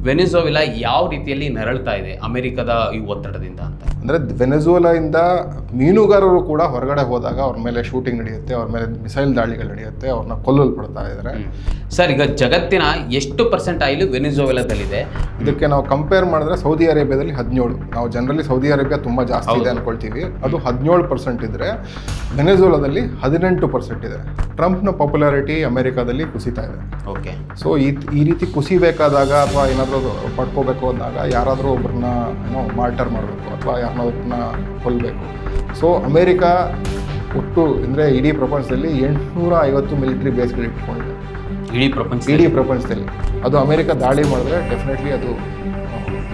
ವೆನಿಜುವೆಲಾ ಯಾವ ರೀತಿಯಲ್ಲಿ ನರಳ್ತಾ ಇದೆ ಅಮೆರಿಕದ ಈ ಒತ್ತಡದಿಂದ ಅಂತ? ಅಂದರೆ ವೆನೆಜುವೆಲಾಯಿಂದ ಮೀನುಗಾರರು ಕೂಡ ಹೊರಗಡೆ ಹೋದಾಗ ಅವ್ರ ಮೇಲೆ ಶೂಟಿಂಗ್ ನಡೆಯುತ್ತೆ, ಅವ್ರ ಮೇಲೆ ಮಿಸೈಲ್ ದಾಳಿಗಳು ನಡೆಯುತ್ತೆ, ಅವ್ರನ್ನ ಕೊಲ್ಲಲ್ಪಡ್ತಾ ಇದ್ದಾರೆ. ಸರ್, ಈಗ ಜಗತ್ತಿನ ಎಷ್ಟು % ಆಯಿಲ್ ವೆನಿಜುವೆಲಾದಲ್ಲಿದೆ? ಇದಕ್ಕೆ ನಾವು ಕಂಪೇರ್ ಮಾಡಿದ್ರೆ ಸೌದಿ ಅರೇಬಿಯಾದಲ್ಲಿ 17. ನಾವು ಜನರಲಿ ಸೌದಿ ಅರೇಬಿಯಾ ತುಂಬ ಜಾಸ್ತಿ ಇದೆ ಅನ್ಕೊಳ್ತೀವಿ, ಅದು 17% ಇದ್ರೆ ವೆನೆಜುವೆಲಾದಲ್ಲಿ 18% ಇದೆ. ಟ್ರಂಪ್ನ ಪಾಪ್ಯುಲಾರಿಟಿ ಅಮೆರಿಕಾದಲ್ಲಿ ಕುಸಿತಾ ಇದೆ. ಓಕೆ. ಸೊ ಈ ರೀತಿ ಕುಸಿಬೇಕಾದಾಗ ಅಥವಾ ಏನಾದರೂ ಪಡ್ಕೋಬೇಕು ಅಂದಾಗ ಯಾರಾದರೂ ಒಬ್ಬರನ್ನ ಮಾರ್ಟರ್ ಮಾಡಬೇಕು ಅಥವಾ ಯಾರನ್ನೊಬ್ಬರನ್ನ ಕೊಲ್ಲಬೇಕು. ಸೊ ಅಮೇರಿಕಾ ಒಟ್ಟು ಅಂದರೆ ಇಡೀ ಪ್ರಪಂಚದಲ್ಲಿ 850 ಮಿಲಿಟರಿ ಬೇಸ್ಗಳು ಇಟ್ಕೊಂಡಿದೆ. ಇಡೀ ಪ್ರಪಂಚದಲ್ಲಿ ಅದು ಅಮೇರಿಕಾ ದಾಳಿ ಮಾಡಿದ್ರೆ ಡೆಫಿನೆಟ್ಲಿ ಅದು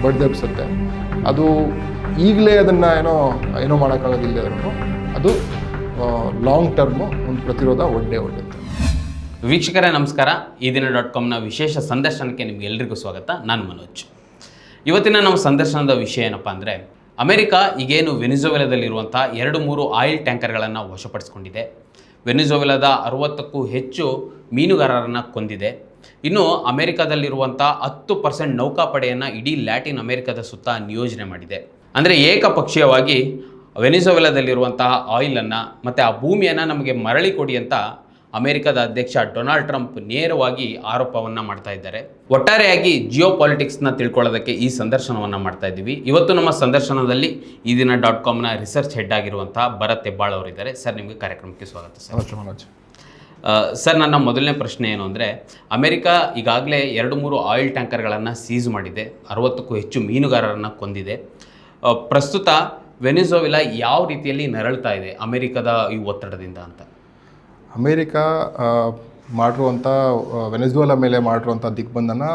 ಬಡ್ದೆಬ್ಸುತ್ತೆ. ಅದು ಈಗಲೇ ಅದನ್ನು ಏನೋ ಮಾಡೋಕ್ಕಾಗೋದಿಲ್ಲ ಆದ್ರೂ ಅದು ಲಾಂಗ್ ಟರ್ಮು ಒಂದು ಪ್ರತಿರೋಧ ಒಡ್ಡುತ್ತೆ. ವೀಕ್ಷಕರೇ ನಮಸ್ಕಾರ. ಈ ದಿನ .comನ ವಿಶೇಷ ಸಂದರ್ಶನಕ್ಕೆ ನಿಮ್ಗೆ ಎಲ್ರಿಗೂ ಸ್ವಾಗತ. ನಾನು ಮನೋಜ್. ಇವತ್ತಿನ ನಮ್ಮ ಸಂದರ್ಶನದ ವಿಷಯ ಏನಪ್ಪ ಅಂದರೆ, ಅಮೆರಿಕ ಈಗೇನು ವೆನಿಜುವೆಲಾದಲ್ಲಿರುವಂಥ 2-3 ಆಯಿಲ್ ಟ್ಯಾಂಕರ್ಗಳನ್ನು ವಶಪಡಿಸಿಕೊಂಡಿದೆ. ವೆನಿಜುವೆಲಾದ 60ಕ್ಕೂ ಹೆಚ್ಚು ಮೀನುಗಾರರನ್ನು ಕೊಂದಿದೆ. ಇನ್ನು ಅಮೆರಿಕದಲ್ಲಿರುವಂಥ 10% ನೌಕಾಪಡೆಯನ್ನು ಇಡೀ ಲ್ಯಾಟಿನ್ ಅಮೆರಿಕದ ಸುತ್ತ ನಿಯೋಜನೆ ಮಾಡಿದೆ. ಅಂದರೆ ಏಕಪಕ್ಷೀಯವಾಗಿ ವೆನಿಜುವೆಲಾದಲ್ಲಿರುವಂತಹ ಆಯಿಲನ್ನು ಮತ್ತು ಆ ಭೂಮಿಯನ್ನು ನಮಗೆ ಮರಳಿ ಕೊಡಿ ಅಂತ ಅಮೆರಿಕದ ಅಧ್ಯಕ್ಷ ಡೊನಾಲ್ಡ್ ಟ್ರಂಪ್ ನೇರವಾಗಿ ಆರೋಪವನ್ನು ಮಾಡ್ತಾ ಇದ್ದಾರೆ. ಒಟ್ಟಾರೆಯಾಗಿ ಜಿಯೋ ಪಾಲಿಟಿಕ್ಸ್ನ ತಿಳ್ಕೊಳ್ಳೋದಕ್ಕೆ ಈ ಸಂದರ್ಶನವನ್ನು ಮಾಡ್ತಾ ಇದ್ದೀವಿ. ಇವತ್ತು ನಮ್ಮ ಸಂದರ್ಶನದಲ್ಲಿ ಈ ದಿನ .comನ ರಿಸರ್ಚ್ ಹೆಡ್ ಆಗಿರುವಂತಹ ಭರತ್ ಹೆಬ್ಬಾಳ್ ಅವರಿದ್ದಾರೆ. ಸರ್, ನಿಮಗೆ ಕಾರ್ಯಕ್ರಮಕ್ಕೆ ಸ್ವಾಗತ ಸರ್. ಸರ್, ನನ್ನ ಮೊದಲನೇ ಪ್ರಶ್ನೆ ಏನು ಅಂದರೆ, ಅಮೆರಿಕ ಈಗಾಗಲೇ 2-3 ಆಯಿಲ್ ಟ್ಯಾಂಕರ್ಗಳನ್ನು ಸೀಸ್ ಮಾಡಿದೆ, 60ಕ್ಕೂ ಹೆಚ್ಚು ಮೀನುಗಾರರನ್ನು ಕೊಂದಿದೆ. ಪ್ರಸ್ತುತ ವೆನಿಜುವೆಲಾ ಯಾವ ರೀತಿಯಲ್ಲಿ ನರಳ್ತಾ ಇದೆ ಅಮೆರಿಕದ ಈ ಒತ್ತಡದಿಂದ ಅಂತ? ಅಮೇರಿಕಾ ಮಾಡಿರುವಂಥ ವೆನೆಜುವೆಲಾ ಮೇಲೆ ಮಾಡಿರುವಂಥ ದಿಗ್ಬಂಧನ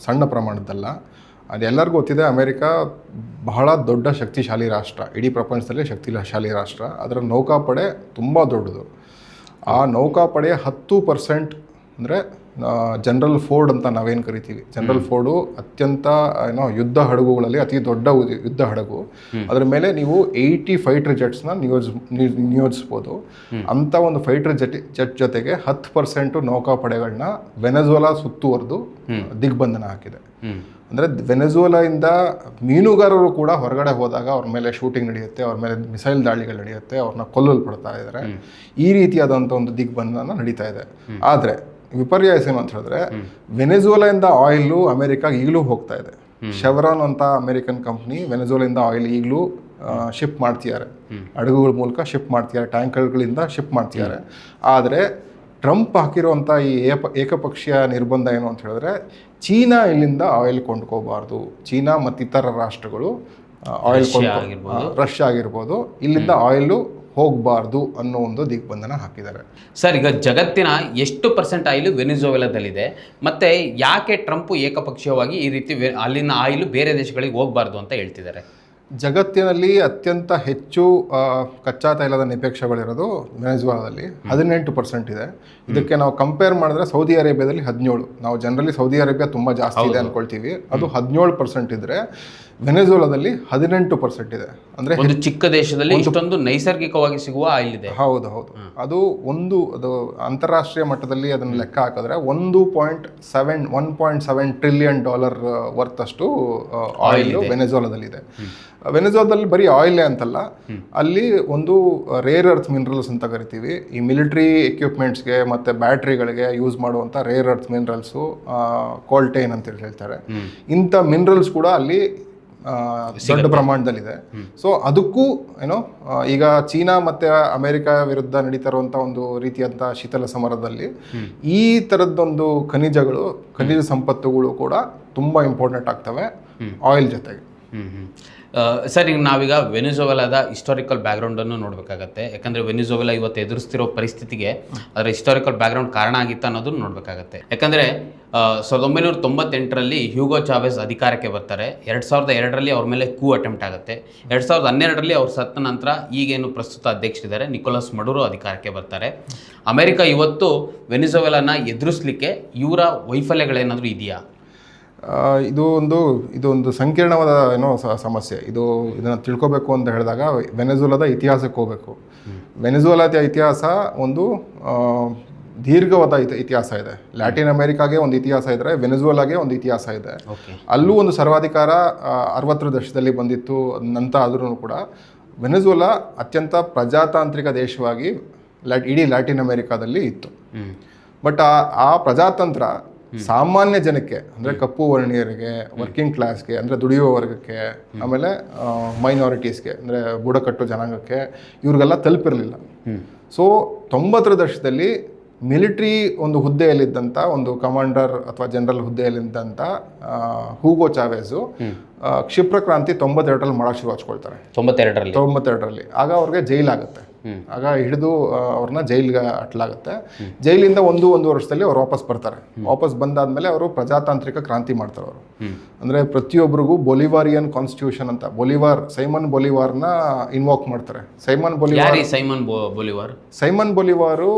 ಸಣ್ಣ ಪ್ರಮಾಣದಲ್ಲ. ಅದೆಲ್ಲರಿಗೂ ಗೊತ್ತಿದೆ. ಅಮೇರಿಕಾ ಬಹಳ ದೊಡ್ಡ ಶಕ್ತಿಶಾಲಿ ರಾಷ್ಟ್ರ, ಇಡೀ ಪ್ರಪಂಚದಲ್ಲಿ ಶಕ್ತಿಶಾಲಿ ರಾಷ್ಟ್ರ. ಅದರ ನೌಕಾಪಡೆ ತುಂಬ ದೊಡ್ಡದು. ಆ ನೌಕಾಪಡೆಯ 10% ಅಂದರೆ ಜನರಲ್ ಫೋರ್ಡ್ ಅಂತ ನಾವೇನು ಕರಿತೀವಿ, ಜನರಲ್ ಫೋರ್ಡು ಅತ್ಯಂತ ಯುದ್ಧ ಹಡಗುಗಳಲ್ಲಿ ಅತಿ ದೊಡ್ಡ ಯುದ್ಧ ಹಡಗು. ಅದರ ಮೇಲೆ ನೀವು 80 ಫೈಟರ್ ಜೆಟ್ಸ್ನ ನಿಯೋಜಿಸ್ಬೋದು. ಅಂಥ ಒಂದು ಫೈಟರ್ ಜೆಟ್ ಜೊತೆಗೆ 10% ನೌಕಾಪಡೆಗಳನ್ನ ವೆನೆಜುವೆಲಾ ಸುತ್ತುವರೆದು ದಿಗ್ಬಂಧನ ಹಾಕಿದೆ. ಅಂದರೆ ವೆನೆಜುವೆಲಾಯಿಂದ ಮೀನುಗಾರರು ಕೂಡ ಹೊರಗಡೆ ಹೋದಾಗ ಅವ್ರ ಮೇಲೆ ಶೂಟಿಂಗ್ ನಡೆಯುತ್ತೆ, ಅವ್ರ ಮೇಲೆ ಮಿಸೈಲ್ ದಾಳಿಗಳು ನಡೆಯುತ್ತೆ, ಅವ್ರನ್ನ ಕೊಲ್ಲಲ್ಪಡ್ತಾ ಇದ್ದಾರೆ. ಈ ರೀತಿಯಾದಂಥ ಒಂದು ದಿಗ್ಬಂಧನ ನಡೀತಾ ಇದೆ. ಆದರೆ ವಿಪರ್ಯಾಸ ಏನು ಅಂತ ಹೇಳಿದ್ರೆ, ವೆನೆಜುವೆಲಾಯಿಂದ ಆಯಿಲು ಅಮೆರಿಕಾಗೆ ಈಗಲೂ ಹೋಗ್ತಾ ಇದೆ. ಶೆವ್ರಾನ್ ಅಂತ ಅಮೆರಿಕನ್ ಕಂಪ್ನಿ ವೆನೆಜುವೆಲಾದಿಂದ ಆಯಿಲ್ ಈಗಲೂ ಶಿಪ್ ಮಾಡ್ತಿದ್ದಾರೆ, ಹಡಗುಗಳ ಮೂಲಕ ಶಿಪ್ ಮಾಡ್ತಿದ್ದಾರೆ, ಟ್ಯಾಂಕರ್ಗಳಿಂದ ಶಿಪ್ ಮಾಡ್ತಿದ್ದಾರೆ. ಆದರೆ ಟ್ರಂಪ್ ಹಾಕಿರುವಂಥ ಈ ಏಕಪಕ್ಷೀಯ ನಿರ್ಬಂಧ ಏನು ಅಂತ ಹೇಳಿದ್ರೆ, ಚೀನಾ ಇಲ್ಲಿಂದ ಆಯಿಲ್ ಕೊಂಡ್ಕೋಬಾರ್ದು. ಚೀನಾ ಮತ್ತಿತರ ರಾಷ್ಟ್ರಗಳು ಆಯಿಲ್ ರಷ್ಯಾ ಆಗಿರ್ಬೋದು, ಇಲ್ಲಿಂದ ಆಯಿಲು ಹೋಗಬಾರ್ದು ಅನ್ನೋ ಒಂದು ದಿಗ್ಬಂಧನ ಹಾಕಿದ್ದಾರೆ. ಸರ್, ಈಗ ಜಗತ್ತಿನ ಎಷ್ಟು % ಆಯಿಲು ವೆನಿಜುವೆಲಾದಲ್ಲಿದೆ, ಮತ್ತು ಯಾಕೆ ಟ್ರಂಪ್ ಏಕಪಕ್ಷೀಯವಾಗಿ ಈ ರೀತಿ ಅಲ್ಲಿನ ಆಯಿಲು ಬೇರೆ ದೇಶಗಳಿಗೆ ಹೋಗಬಾರ್ದು ಅಂತ ಹೇಳ್ತಿದ್ದಾರೆ? ಜಗತ್ತಿನಲ್ಲಿ ಅತ್ಯಂತ ಹೆಚ್ಚು ಕಚ್ಚಾ ತೈಲದ ನಿಕ್ಷೇಪಗಳಿರೋದು ವೆನೆಜುವೆಲಾದಲ್ಲಿ 18% ಇದೆ. ಇದಕ್ಕೆ ನಾವು ಕಂಪೇರ್ ಮಾಡಿದ್ರೆ ಸೌದಿ ಅರೇಬಿಯಾದಲ್ಲಿ 17. ನಾವು ಜನರಲಿ ಸೌದಿ ಅರೇಬಿಯಾ ತುಂಬ ಜಾಸ್ತಿ ಇದೆ ಅನ್ಕೊಳ್ತೀವಿ, ಅದು 17% ಇದ್ರೆ ವೆನೆಜುವೆಲಾದಲ್ಲಿ 18% ಇದೆ. ಅಂದರೆ ಒಂದು ಚಿಕ್ಕ ದೇಶದಲ್ಲಿ ಇಷ್ಟೊಂದು ನೈಸರ್ಗಿಕವಾಗಿ ಸಿಗುವ ಆಯಿಲ್ ಇದೆ. ಹೌದು. ಅದು ಅಂತಾರಾಷ್ಟ್ರೀಯ ಮಟ್ಟದಲ್ಲಿ ಅದನ್ನು ಲೆಕ್ಕ ಹಾಕಿದ್ರೆ $1.7 ಟ್ರಿಲಿಯನ್ ವರ್ತ್ ಅಷ್ಟು ಆಯಿಲ್ ವೆನೆಜುವೆಲಾದಲ್ಲಿದೆ. ವೆನೆಜುವೆಲಾದಲ್ಲಿ ಬರೀ ಆಯಿಲೇ ಅಂತಲ್ಲ, ಅಲ್ಲಿ ಒಂದು ರೇರ್ ಅರ್ತ್ ಮಿನರಲ್ಸ್ ಅಂತ ಕರಿತೀವಿ. ಈ ಮಿಲಿಟರಿ ಎಕ್ವಿಪ್ಮೆಂಟ್ಸ್ಗೆ ಮತ್ತು ಬ್ಯಾಟ್ರಿಗಳಿಗೆ ಯೂಸ್ ಮಾಡುವಂಥ ರೇರ್ ಅರ್ತ್ ಮಿನರಲ್ಸು, ಕೋಲ್ಟೈನ್ ಅಂತ ಹೇಳ್ತಾರೆ. ಇಂಥ ಮಿನರಲ್ಸ್ ಕೂಡ ಅಲ್ಲಿ ದೊಡ್ಡ ಪ್ರಮಾಣದಲ್ಲಿದೆ. ಸೊ ಅದಕ್ಕೂ ಈಗ ಚೀನಾ ಮತ್ತು ಅಮೆರಿಕ ವಿರುದ್ಧ ನಡೀತಾ ಇರುವಂಥ ಒಂದು ರೀತಿಯಂಥ ಶೀತಲ ಸಮರದಲ್ಲಿ ಈ ಥರದ್ದೊಂದು ಖನಿಜ ಸಂಪತ್ತುಗಳು ಕೂಡ ತುಂಬ ಇಂಪಾರ್ಟೆಂಟ್ ಆಗ್ತವೆ ಆಯಿಲ್ ಜೊತೆಗೆ. ಸರ್, ಈಗ ನಾವೀಗ ವೆನಿಜುವೆಲಾದ ಹಿಸ್ಟಾರಿಕಲ್ ಬ್ಯಾಕ್ಗ್ರೌಂಡನ್ನು ನೋಡಬೇಕಾಗತ್ತೆ. ಯಾಕಂದರೆ ವೆನಿಜುವೆಲಾ ಇವತ್ತು ಎದುರಿಸ್ತಿರೋ ಪರಿಸ್ಥಿತಿಗೆ ಅದರ ಹಿಸ್ಟಾರಿಕಲ್ ಬ್ಯಾಕ್ಗ್ರೌಂಡ್ ಕಾರಣ ಆಗಿತ್ತು ಅನ್ನೋದನ್ನು ನೋಡಬೇಕಾಗತ್ತೆ. ಯಾಕಂದರೆ 1998ರಲ್ಲಿ ಹ್ಯೂಗೋ ಚಾವೆಸ್ ಅಧಿಕಾರಕ್ಕೆ ಬರ್ತಾರೆ. 2002ರಲ್ಲಿ ಅವ್ರ ಮೇಲೆ ಕೂ ಅಟೆಂಪ್ಟ್ ಆಗುತ್ತೆ. 2012ರಲ್ಲಿ ಅವ್ರು ಸತ್ತ ನಂತರ ಈಗೇನು ಪ್ರಸ್ತುತ ಅಧ್ಯಕ್ಷರಿದ್ದಾರೆ ನಿಕೋಲಸ್ ಮಡುರೋ ಅಧಿಕಾರಕ್ಕೆ ಬರ್ತಾರೆ. ಅಮೆರಿಕ ಇವತ್ತು ವೆನಿಜುವೆಲಾನ ಎದುರಿಸಲಿಕ್ಕೆ ಇವರ ವೈಫಲ್ಯಗಳೇನಾದರೂ ಇದೆಯಾ? ಇದು ಒಂದು ಸಂಕೀರ್ಣವಾದ ಸಮಸ್ಯೆ. ಇದನ್ನು ತಿಳ್ಕೊಬೇಕು ಅಂತ ಹೇಳಿದಾಗ ವೆನೆಜುವೆಲಾದ ಇತಿಹಾಸಕ್ಕೆ ಹೋಗಬೇಕು. ವೆನೆಜುವೆಲಾದ ಇತಿಹಾಸ ಒಂದು ದೀರ್ಘವಾದ ಇತಿಹಾಸ ಇದೆ. ಲ್ಯಾಟಿನ್ ಅಮೆರಿಕಾಗೆ ಒಂದು ಇತಿಹಾಸ ಇದ್ದರೆ ವೆನೆಜುವೆಲಾಗೆ ಒಂದು ಇತಿಹಾಸ ಇದೆ. ಓಕೆ. ಅಲ್ಲೂ ಒಂದು ಸರ್ವಾಧಿಕಾರ 60ರ ದಶಕದಲ್ಲಿ ಬಂದಿತ್ತು. ನಂತರ ಆದ್ರೂ ಕೂಡ ವೆನೆಜುವೆಲಾ ಅತ್ಯಂತ ಪ್ರಜಾತಾಂತ್ರಿಕ ದೇಶವಾಗಿ ಇಡೀ ಲ್ಯಾಟಿನ್ ಅಮೆರಿಕಾದಲ್ಲಿ ಇತ್ತು. ಬಟ್ ಆ ಪ್ರಜಾತಂತ್ರ ಸಾಮಾನ್ಯ ಜನಕ್ಕೆ ಅಂದರೆ ಕಪ್ಪು ವರ್ಣೀಯರಿಗೆ, ವರ್ಕಿಂಗ್ ಕ್ಲಾಸ್ಗೆ ಅಂದರೆ ದುಡಿಯುವ ವರ್ಗಕ್ಕೆ, ಆಮೇಲೆ ಮೈನಾರಿಟೀಸ್ಗೆ ಅಂದರೆ ಬುಡಕಟ್ಟು ಜನಾಂಗಕ್ಕೆ ಇವ್ರಿಗೆಲ್ಲ ತಲುಪಿರಲಿಲ್ಲ. ಸೊ 90ರ ದಶಕದಲ್ಲಿ ಮಿಲಿಟ್ರಿ ಒಂದು ಹುದ್ದೆಯಲ್ಲಿದ್ದಂಥ ಒಂದು ಕಮಾಂಡರ್ ಅಥವಾ ಜನರಲ್ ಹುದ್ದೆಯಲ್ಲಿದ್ದಂಥ ಹೂಗೋ ಚಾವೆಜು ಕ್ಷಿಪ್ರ ಕ್ರಾಂತಿ 92ರಲ್ಲಿ ಮಾಡೋಕ್ಕೆ ಶುರು ಹಚ್ಕೊಳ್ತಾರೆ. 92ರಲ್ಲಿ ಆಗ ಅವ್ರಿಗೆ ಜೈಲಾಗುತ್ತೆ. ಆಗ ಹಿಡಿದು ಅವ್ರನ್ನ ಜೈಲ್ಗೆ ಅಟ್ಲಾಗುತ್ತೆ. ಜೈಲಿಂದ ಒಂದೂವರೆ ವರ್ಷದಲ್ಲಿ ಅವ್ರು ವಾಪಸ್ ಬರ್ತಾರೆ. ವಾಪಸ್ ಬಂದಾದ್ಮೇಲೆ ಅವರು ಪ್ರಜಾತಾಂತ್ರಿಕ ಕ್ರಾಂತಿ ಮಾಡ್ತಾರೆ. ಅವರು ಅಂದರೆ ಪ್ರತಿಯೊಬ್ಬರಿಗೂ ಬೊಲಿವಾರಿಯನ್ ಕಾನ್ಸ್ಟಿಟ್ಯೂಷನ್ ಅಂತ ಸೈಮನ್ ಬೊಲಿವಾರ್ನ ಇನ್ವೋಕ್ ಮಾಡ್ತಾರೆ. ಸೈಮನ್ ಬೊಲಿವಾರು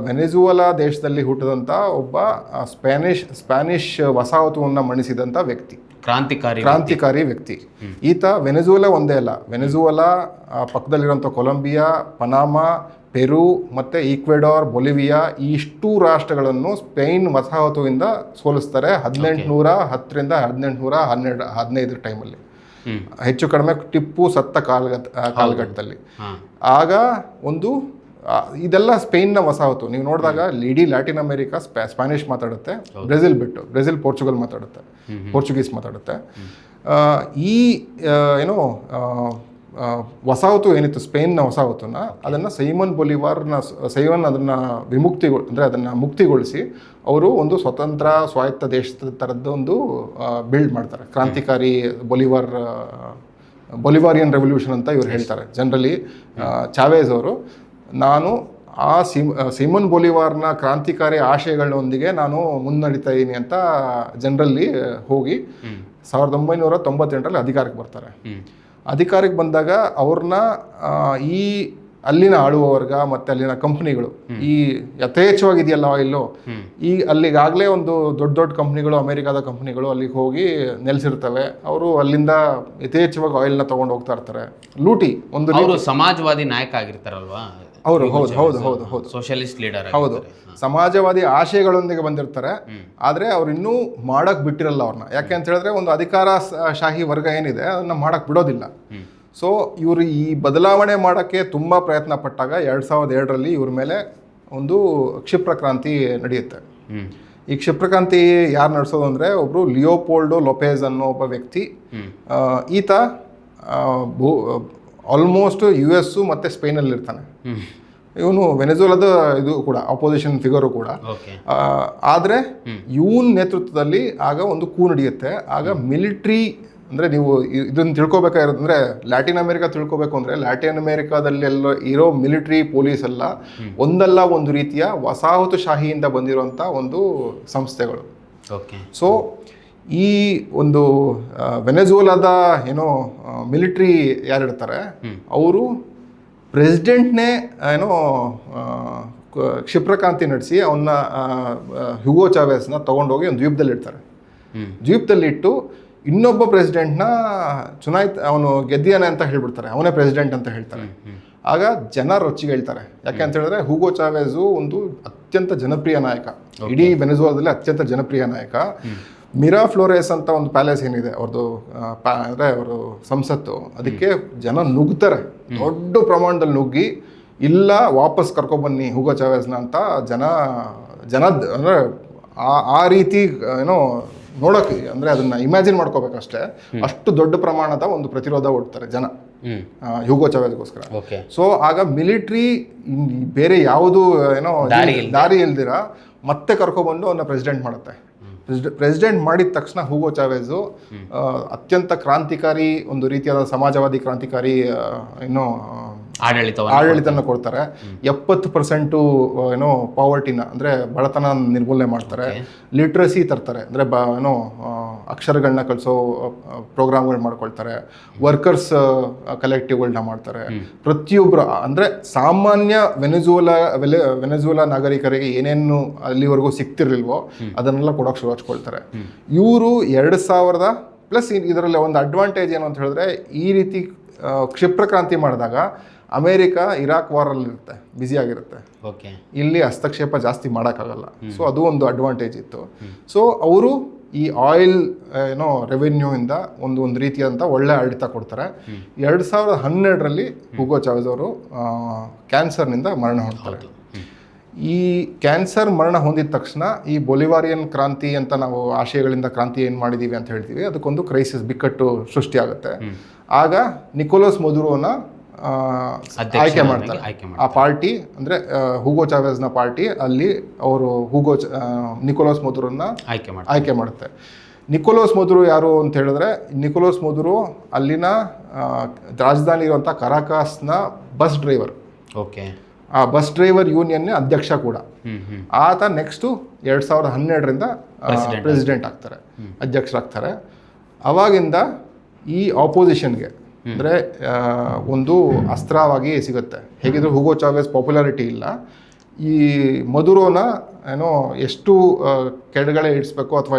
ವೆನೆಜುವೆಲಾ ದೇಶದಲ್ಲಿ ಹುಟ್ಟಿದಂಥ ಒಬ್ಬ ಸ್ಪ್ಯಾನಿಷ್ ವಸಾಹತುವನ್ನು ಮಣಿಸಿದಂಥ ವ್ಯಕ್ತಿ, ಕ್ರಾಂತಿಕಾರಿ ವ್ಯಕ್ತಿ. ಈತ ವೆನೆಜುವೆಲಾ ಒಂದೇ ಅಲ್ಲ, ವೆನೆಜುವೆಲಾ ಪಕ್ಕದಲ್ಲಿರುವಂಥ ಕೊಲಂಬಿಯಾ, ಪನಾಮಾ, ಪೆರು ಮತ್ತು ಈಕ್ವೆಡಾರ್, ಬೊಲಿವಿಯಾ ಈ ಇಷ್ಟೂ ರಾಷ್ಟ್ರಗಳನ್ನು ಸ್ಪೇನ್ ವಸಾಹತುವಿಂದ ಸೋಲಿಸ್ತಾರೆ 1810ರಿಂದ 1815 ಟೈಮಲ್ಲಿ. ಹೆಚ್ಚು ಕಡಿಮೆ ಟಿಪ್ಪು ಸತ್ತ ಕಾಲಘಟ್ಟದಲ್ಲಿ. ಆಗ ಇದೆಲ್ಲ ಸ್ಪೇನ್ನ ವಸಾಹತು. ನೀವು ನೋಡಿದಾಗ ಇಡೀ ಲ್ಯಾಟಿನ್ ಅಮೆರಿಕಾ ಸ್ಪ್ಯಾನಿಷ್ ಮಾತಾಡುತ್ತೆ, ಬ್ರೆಜಿಲ್ ಪೋರ್ಚುಗಲ್ ಮಾತಾಡುತ್ತೆ, ಪೋರ್ಚುಗೀಸ್ ಮಾತಾಡುತ್ತೆ. ಈ ವಸಾಹತು ಏನಿತ್ತು ಸ್ಪೇನ್ನ ವಸಾಹತುನ, ಅದನ್ನು ಸೈಮನ್ ಅದನ್ನು ಅದನ್ನು ಮುಕ್ತಿಗೊಳಿಸಿ ಅವರು ಒಂದು ಸ್ವತಂತ್ರ ಸ್ವಾಯತ್ತ ದೇಶದ ಥರದ್ದು ಒಂದು ಬಿಲ್ಡ್ ಮಾಡ್ತಾರೆ. ಕ್ರಾಂತಿಕಾರಿ ಬೊಲಿವಾರಿಯನ್ ರೆವಲ್ಯೂಷನ್ ಅಂತ ಇವ್ರು ಹೇಳ್ತಾರೆ. ಜನರಲಿ ಚಾವೇಜ್ ಅವರು ನಾನು ಸಿಮನ್ ಬೊಲಿವಾರ್ನ ಕ್ರಾಂತಿಕಾರಿ ಆಶಯಗಳೊಂದಿಗೆ ನಾನು ಮುನ್ನಡೀತಾ ಇದ್ದೀನಿ ಅಂತ ಜನರಲ್ಲಿ ಹೋಗಿ 1998ರಲ್ಲಿ ಅಧಿಕಾರಕ್ಕೆ ಬರ್ತಾರೆ. ಅಧಿಕಾರಕ್ಕೆ ಬಂದಾಗ ಅವ್ರನ್ನ ಅಲ್ಲಿನ ಆಳುವ ವರ್ಗ ಮತ್ತು ಅಲ್ಲಿನ ಕಂಪ್ನಿಗಳು ಈ ಯಥೇಚ್ಛವಾಗಿದೆಯಲ್ಲ ಆಯಿಲ್ಲು, ಅಲ್ಲಿಗಾಗಲೇ ಒಂದು ದೊಡ್ಡ ಕಂಪ್ನಿಗಳು, ಅಮೆರಿಕಾದ ಕಂಪ್ನಿಗಳು ಅಲ್ಲಿಗೆ ಹೋಗಿ ನೆಲೆಸಿರ್ತವೆ. ಅವರು ಅಲ್ಲಿಂದ ಯಥೇಚ್ಛವಾಗಿ ಆಯಿಲ್ನ ತೊಗೊಂಡು ಹೋಗ್ತಾ ಇರ್ತಾರೆ. ಲೂಟಿ ಒಂದು ಸಮಾಜವಾದಿ ನಾಯಕ ಆಗಿರ್ತಾರಲ್ವಾ ಅವರು. ಹೌದು ಸೋಷಿಯಲಿಸ್ಟ್ ಲೀಡರ್. ಹೌದು, ಸಮಾಜವಾದಿ ಆಶಯಗಳೊಂದಿಗೆ ಬಂದಿರ್ತಾರೆ. ಆದರೆ ಅವ್ರು ಇನ್ನೂ ಮಾಡಕ್ ಬಿಟ್ಟಿರಲ್ಲ ಅವ್ರನ್ನ. ಯಾಕೆ ಅಂತ ಹೇಳಿದ್ರೆ ಒಂದು ಅಧಿಕಾರ ಶಾಹಿ ವರ್ಗ ಏನಿದೆ ಅದನ್ನ ಮಾಡಕ್ ಬಿಡೋದಿಲ್ಲ. ಸೊ ಇವರು ಈ ಬದಲಾವಣೆ ಮಾಡೋಕ್ಕೆ ತುಂಬ ಪ್ರಯತ್ನ ಪಟ್ಟಾಗ 2002ರಲ್ಲಿ ಇವ್ರ ಮೇಲೆ ಒಂದು ಕ್ಷಿಪ್ರ ಕ್ರಾಂತಿ ನಡೆಯುತ್ತೆ. ಈ ಕ್ಷಿಪ್ರ ಕ್ರಾಂತಿ ಯಾರು ನಡೆಸೋದು ಅಂದರೆ ಒಬ್ಬರು ಲಿಯೋಪೋಲ್ಡೋ ಲೊಪೆಜ್ ಅನ್ನೋ ಒಬ್ಬ ವ್ಯಕ್ತಿ. ಈತ ಆಲ್ಮೋಸ್ಟ್ US ಮತ್ತು ಸ್ಪೇನಲ್ಲಿ ಇರ್ತಾನೆ. ಇವನು ವೆನೆಜುವೆಲಾದ ಇದು ಕೂಡ ಅಪೋಸಿಷನ್ ಫಿಗರು ಕೂಡ. ಆದರೆ ಇವನ್ ನೇತೃತ್ವದಲ್ಲಿ ಆಗ ಒಂದು ಕೂ ನಡೆಯುತ್ತೆ. ಆಗ ಮಿಲಿಟ್ರಿ ಅಂದರೆ ನೀವು ಇದನ್ನು ತಿಳ್ಕೊಬೇಕಾಗಿರೋದಂದರೆ ಲ್ಯಾಟಿನ್ ಅಮೆರಿಕಾ ತಿಳ್ಕೊಬೇಕು ಅಂದರೆ ಲ್ಯಾಟಿನ್ ಅಮೆರಿಕಾದಲ್ಲೆಲ್ಲ ಇರೋ ಮಿಲಿಟ್ರಿ ಪೊಲೀಸ್ ಎಲ್ಲ ಒಂದಲ್ಲ ಒಂದು ರೀತಿಯ ವಸಾಹತುಶಾಹಿಯಿಂದ ಬಂದಿರುವಂಥ ಒಂದು ಸಂಸ್ಥೆಗಳು. ಸೊ ಈ ಒಂದು ವೆನೆಜುವೆಲಾದ ಮಿಲಿಟ್ರಿ ಯಾರಿರ್ತಾರೆ ಅವರು ಪ್ರೆಸಿಡೆಂಟ್ನೇ ಕ್ಷಿಪ್ರಕ್ರಾಂತಿ ನಡೆಸಿ ಅವನ್ನ ಹ್ಯೂಗೋ ಚಾವೆಸ್ನ ತೊಗೊಂಡೋಗಿ ಒಂದು ದ್ವೀಪದಲ್ಲಿಡ್ತಾರೆ. ದ್ವೀಪದಲ್ಲಿಟ್ಟು ಇನ್ನೊಬ್ಬ ಪ್ರೆಸಿಡೆಂಟ್ನ ಅವನು ಗೆದ್ದಿಯಾನೆ ಅಂತ ಹೇಳ್ಬಿಡ್ತಾರೆ, ಅವನೇ ಪ್ರೆಸಿಡೆಂಟ್ ಅಂತ ಹೇಳ್ತಾರೆ. ಆಗ ಜನ ರೊಚ್ಚಿಗೆ ಹೇಳ್ತಾರೆ. ಯಾಕೆ ಅಂತ ಹೇಳಿದ್ರೆ ಹೂಗೋ ಚಾವೆಜು ಒಂದು ಅತ್ಯಂತ ಜನಪ್ರಿಯ ನಾಯಕ, ಇಡೀ ವೆನೆಜುವೆಲಾದಲ್ಲಿ ಅತ್ಯಂತ ಜನಪ್ರಿಯ ನಾಯಕ. ಮಿರಾ ಫ್ಲೋರೆಸ್ ಅಂತ ಒಂದು ಪ್ಯಾಲೇಸ್ ಏನಿದೆ ಅವ್ರದ್ದು, ಅಂದರೆ ಅವರು ಸಂಸತ್ತು, ಅದಕ್ಕೆ ಜನ ನುಗ್ತಾರೆ, ದೊಡ್ಡ ಪ್ರಮಾಣದಲ್ಲಿ ನುಗ್ಗಿ ಇಲ್ಲ ವಾಪಸ್ ಕರ್ಕೊಬನ್ನಿ ಹೂಗೋ ಚಾವೆಸ್ನ ಅಂತ ಜನ ಅಂದರೆ ಆ ರೀತಿ ನೋಡೋಕೆ ಅಂದರೆ ಅದನ್ನು ಇಮ್ಯಾಜಿನ್ ಮಾಡ್ಕೋಬೇಕಷ್ಟೇ, ಅಷ್ಟು ದೊಡ್ಡ ಪ್ರಮಾಣದ ಒಂದು ಪ್ರತಿರೋಧ ಒಡ್ತಾರೆ ಜನ ಹ್ಯೂಗೋ ಚಾವೆಸ್ಗೋಸ್ಕರ. ಸೊ ಆಗ ಮಿಲಿಟ್ರಿ ಬೇರೆ ಯಾವುದು ದಾರಿ ಇಲ್ದಿರ ಮತ್ತೆ ಕರ್ಕೊಬಂದು ಅವನ್ನ ಪ್ರೆಸಿಡೆಂಟ್ ಮಾಡುತ್ತೆ. ಪ್ರೆಸಿಡೆಂಟ್ ಮಾಡಿದ ತಕ್ಷಣ ಹೂಗೋ ಚಾವೆಜು ಅತ್ಯಂತ ಕ್ರಾಂತಿಕಾರಿ ಒಂದು ರೀತಿಯಾದ ಸಮಾಜವಾದಿ ಕ್ರಾಂತಿಕಾರಿ ಆಡಳಿತನ ಕೊಡ್ತಾರೆ. 70% ಪಾವರ್ಟಿನ ಅಂದರೆ ಬಡತನ ನಿರ್ಮೂಲನೆ ಮಾಡ್ತಾರೆ. ಲಿಟ್ರಸಿ ತರ್ತಾರೆ, ಅಂದರೆ ಅಕ್ಷರಗಳನ್ನ ಕಲಿಸೋ ಪ್ರೋಗ್ರಾಮ್ಗಳು ಮಾಡ್ಕೊಳ್ತಾರೆ. ವರ್ಕರ್ಸ್ ಕಲೆಕ್ಟಿವ್ಗಳನ್ನ ಮಾಡ್ತಾರೆ. ಪ್ರತಿಯೊಬ್ಬರು ಅಂದರೆ ಸಾಮಾನ್ಯ ವೆನೆಜುವೆಲಾ ನಾಗರಿಕರಿಗೆ ಏನೇನು ಅಲ್ಲಿವರೆಗೂ ಸಿಗ್ತಿರ್ಲಿಲ್ವೋ ಅದನ್ನೆಲ್ಲ ಕೊಡೋಕೆ ಶುರು ಹಚ್ಕೊಳ್ತಾರೆ. ಇವರು 2000 ಪ್ಲಸ್ ಇದರಲ್ಲಿ ಒಂದು ಅಡ್ವಾಂಟೇಜ್ ಏನು ಅಂತ ಹೇಳಿದ್ರೆ ಈ ರೀತಿ ಕ್ಷಿಪ್ರ ಕ್ರಾಂತಿ ಮಾಡಿದಾಗ ಅಮೇರಿಕಾ ಇರಾಕ್ ವಾರಲ್ಲಿರುತ್ತೆ, ಬ್ಯುಸಿಯಾಗಿರುತ್ತೆ. ಓಕೆ, ಇಲ್ಲಿ ಹಸ್ತಕ್ಷೇಪ ಜಾಸ್ತಿ ಮಾಡೋಕ್ಕಾಗಲ್ಲ. ಸೊ ಅದು ಒಂದು ಅಡ್ವಾಂಟೇಜ್ ಇತ್ತು. ಸೊ ಅವರು ಈ ಆಯಿಲ್ ರೆವೆನ್ಯೂ ಇಂದ ಒಂದು ರೀತಿಯಾದಂಥ ಒಳ್ಳೆ ಆಡಳಿತ ಕೊಡ್ತಾರೆ. 2012ರಲ್ಲಿ ಹುಗೋ ಚಾವೆಜ್ ಅವರು ಕ್ಯಾನ್ಸರ್ನಿಂದ ಮರಣ ಹೊಂದ್ತಾರೆ. ಈ ಕ್ಯಾನ್ಸರ್ ಮರಣ ಹೊಂದಿದ ತಕ್ಷಣ ಈ ಬೊಲಿವಾರಿಯನ್ ಕ್ರಾಂತಿ ಅಂತ ನಾವು ಆಶಯಗಳಿಂದ ಕ್ರಾಂತಿ ಏನು ಮಾಡಿದ್ದೀವಿ ಅಂತ ಹೇಳ್ತೀವಿ, ಅದಕ್ಕೊಂದು ಕ್ರೈಸಿಸ್, ಬಿಕ್ಕಟ್ಟು ಸೃಷ್ಟಿಯಾಗುತ್ತೆ. ಆಗ ನಿಕೋಲಸ್ ಮದುರೋನ ಆಯ್ಕೆ ಮಾಡ್ತಾರೆ. ಆ ಪಾರ್ಟಿ ಅಂದರೆ ಹುಗೋ ಚಾವೆಜ್ನ ಪಾರ್ಟಿ, ಅಲ್ಲಿ ಅವರು ನಿಕೋಲಸ್ ಮದುರೋನ ಆಯ್ಕೆ ಮಾಡುತ್ತೆ. ನಿಕೋಲಸ್ ಮದುರೋ ಯಾರು ಅಂತ ಹೇಳಿದ್ರೆ, ನಿಕೋಲಸ್ ಮದುರೋ ಅಲ್ಲಿನ ರಾಜಧಾನಿ ಇರುವಂಥ ಕರಾಕಾಸ್ನ ಬಸ್ ಡ್ರೈವರ್. ಓಕೆ, ಆ ಬಸ್ ಡ್ರೈವರ್ ಯೂನಿಯನ್ ಅಧ್ಯಕ್ಷ ಕೂಡ. ಆತ ನೆಕ್ಸ್ಟು 2012ರಿಂದ ಪ್ರೆಸಿಡೆಂಟ್ ಆಗ್ತಾರೆ, ಅಧ್ಯಕ್ಷರಾಗ್ತಾರೆ. ಅವಾಗಿಂದ ಈ ಆಪೋಸಿಷನ್ಗೆ ಅಂದರೆ ಒಂದು ಅಸ್ತ್ರವಾಗಿ ಸಿಗುತ್ತೆ. ಹೇಗಿದ್ರು ಹುಗೋ ಚಾವೆಜ್ ಪಾಪ್ಯುಲಾರಿಟಿ ಇಲ್ಲ, ಈ ಮದುರೋನ ಎಷ್ಟು ಕೆಳಗಡೆ ಇಳಿಸ್ಬೇಕು ಅಥವಾ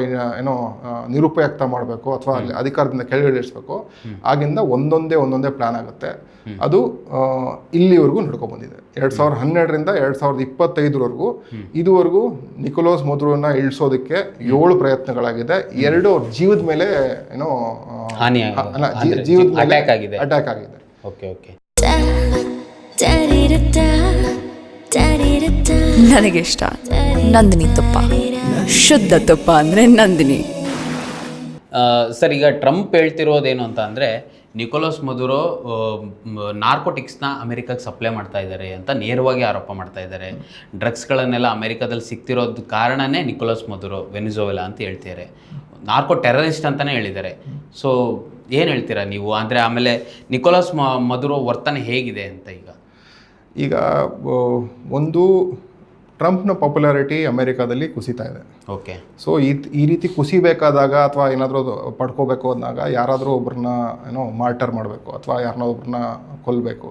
ನಿರುಪಯುಕ್ತ ಮಾಡಬೇಕು ಅಥವಾ ಅಲ್ಲಿ ಅಧಿಕಾರದಿಂದ ಕೆಳಗಡೆ ಇಳಿಸ್ಬೇಕು, ಆಗಿಂದ ಒಂದೊಂದೇ ಪ್ಲಾನ್ ಆಗುತ್ತೆ. ಅದು ಇಲ್ಲಿವರೆಗೂ ನಡ್ಕೊಂಡ್ಬಂದಿದೆ. 2012ರಿಂದ 2025ವರೆಗೂ ಇದುವರೆಗೂ ನಿಕೋಲಸ್ ಮದುರೋನ ಇಳಿಸೋದಕ್ಕೆ 7 ಪ್ರಯತ್ನಗಳಾಗಿದೆ. 2 ಅವ್ರ ಜೀವದ ಮೇಲೆ ಜೀವದ ಮೇಲೆ ಅಟ್ಯಾಕ್ ಆಗಿದೆ. ನನಗೆ ಇಷ್ಟ ನಂದಿನಿ ತುಪ್ಪ, ಶುದ್ಧ ತುಪ್ಪ ಅಂದರೆ ನಂದಿನಿ. ಸರ್, ಈಗ ಟ್ರಂಪ್ ಹೇಳ್ತಿರೋದೇನು ಅಂತ ಅಂದರೆ, ನಿಕೋಲಸ್ ಮದುರೋ ನಾರ್ಕೋಟಿಕ್ಸ್ನ ಅಮೆರಿಕಕ್ಕೆ ಸಪ್ಲೈ ಮಾಡ್ತಾ ಇದ್ದಾರೆ ಅಂತ ನೇರವಾಗಿ ಆರೋಪ ಮಾಡ್ತಾ ಇದ್ದಾರೆ. ಡ್ರಗ್ಸ್ಗಳನ್ನೆಲ್ಲ ಅಮೆರಿಕದಲ್ಲಿ ಸಿಗ್ತಿರೋದು ಕಾರಣನೇ ನಿಕೋಲಸ್ ಮದುರೋ, ವೆನಿಜುವೆಲಾ ಅಂತ ಹೇಳ್ತಿದ್ದಾರೆ. ನಾರ್ಕೋ ಟೆರರಿಸ್ಟ್ ಅಂತಲೇ ಹೇಳಿದ್ದಾರೆ. ಸೊ ಏನು ಹೇಳ್ತೀರಾ ನೀವು? ಅಂದರೆ ಆಮೇಲೆ ನಿಕೋಲಸ್ ಮದುರೋ ವರ್ತನೆ ಹೇಗಿದೆ ಅಂತ ಈಗ ಒಂದು ಟ್ರಂಪ್ನ ಪಾಪ್ಯುಲಾರಿಟಿ ಅಮೆರಿಕಾದಲ್ಲಿ ಕುಸಿತಾ ಇದೆ. ಓಕೆ, ಸೊ ಈ ರೀತಿ ಕುಸಿಬೇಕಾದಾಗ ಅಥವಾ ಏನಾದರೂ ಪಡ್ಕೋಬೇಕು ಅಂದಾಗ ಯಾರಾದರೂ ಒಬ್ಬರನ್ನ ಮಾರ್ಟರ್ ಮಾಡಬೇಕು ಅಥವಾ ಯಾರನ್ನ ಒಬ್ಬರನ್ನ ಕೊಲ್ಲಬೇಕು.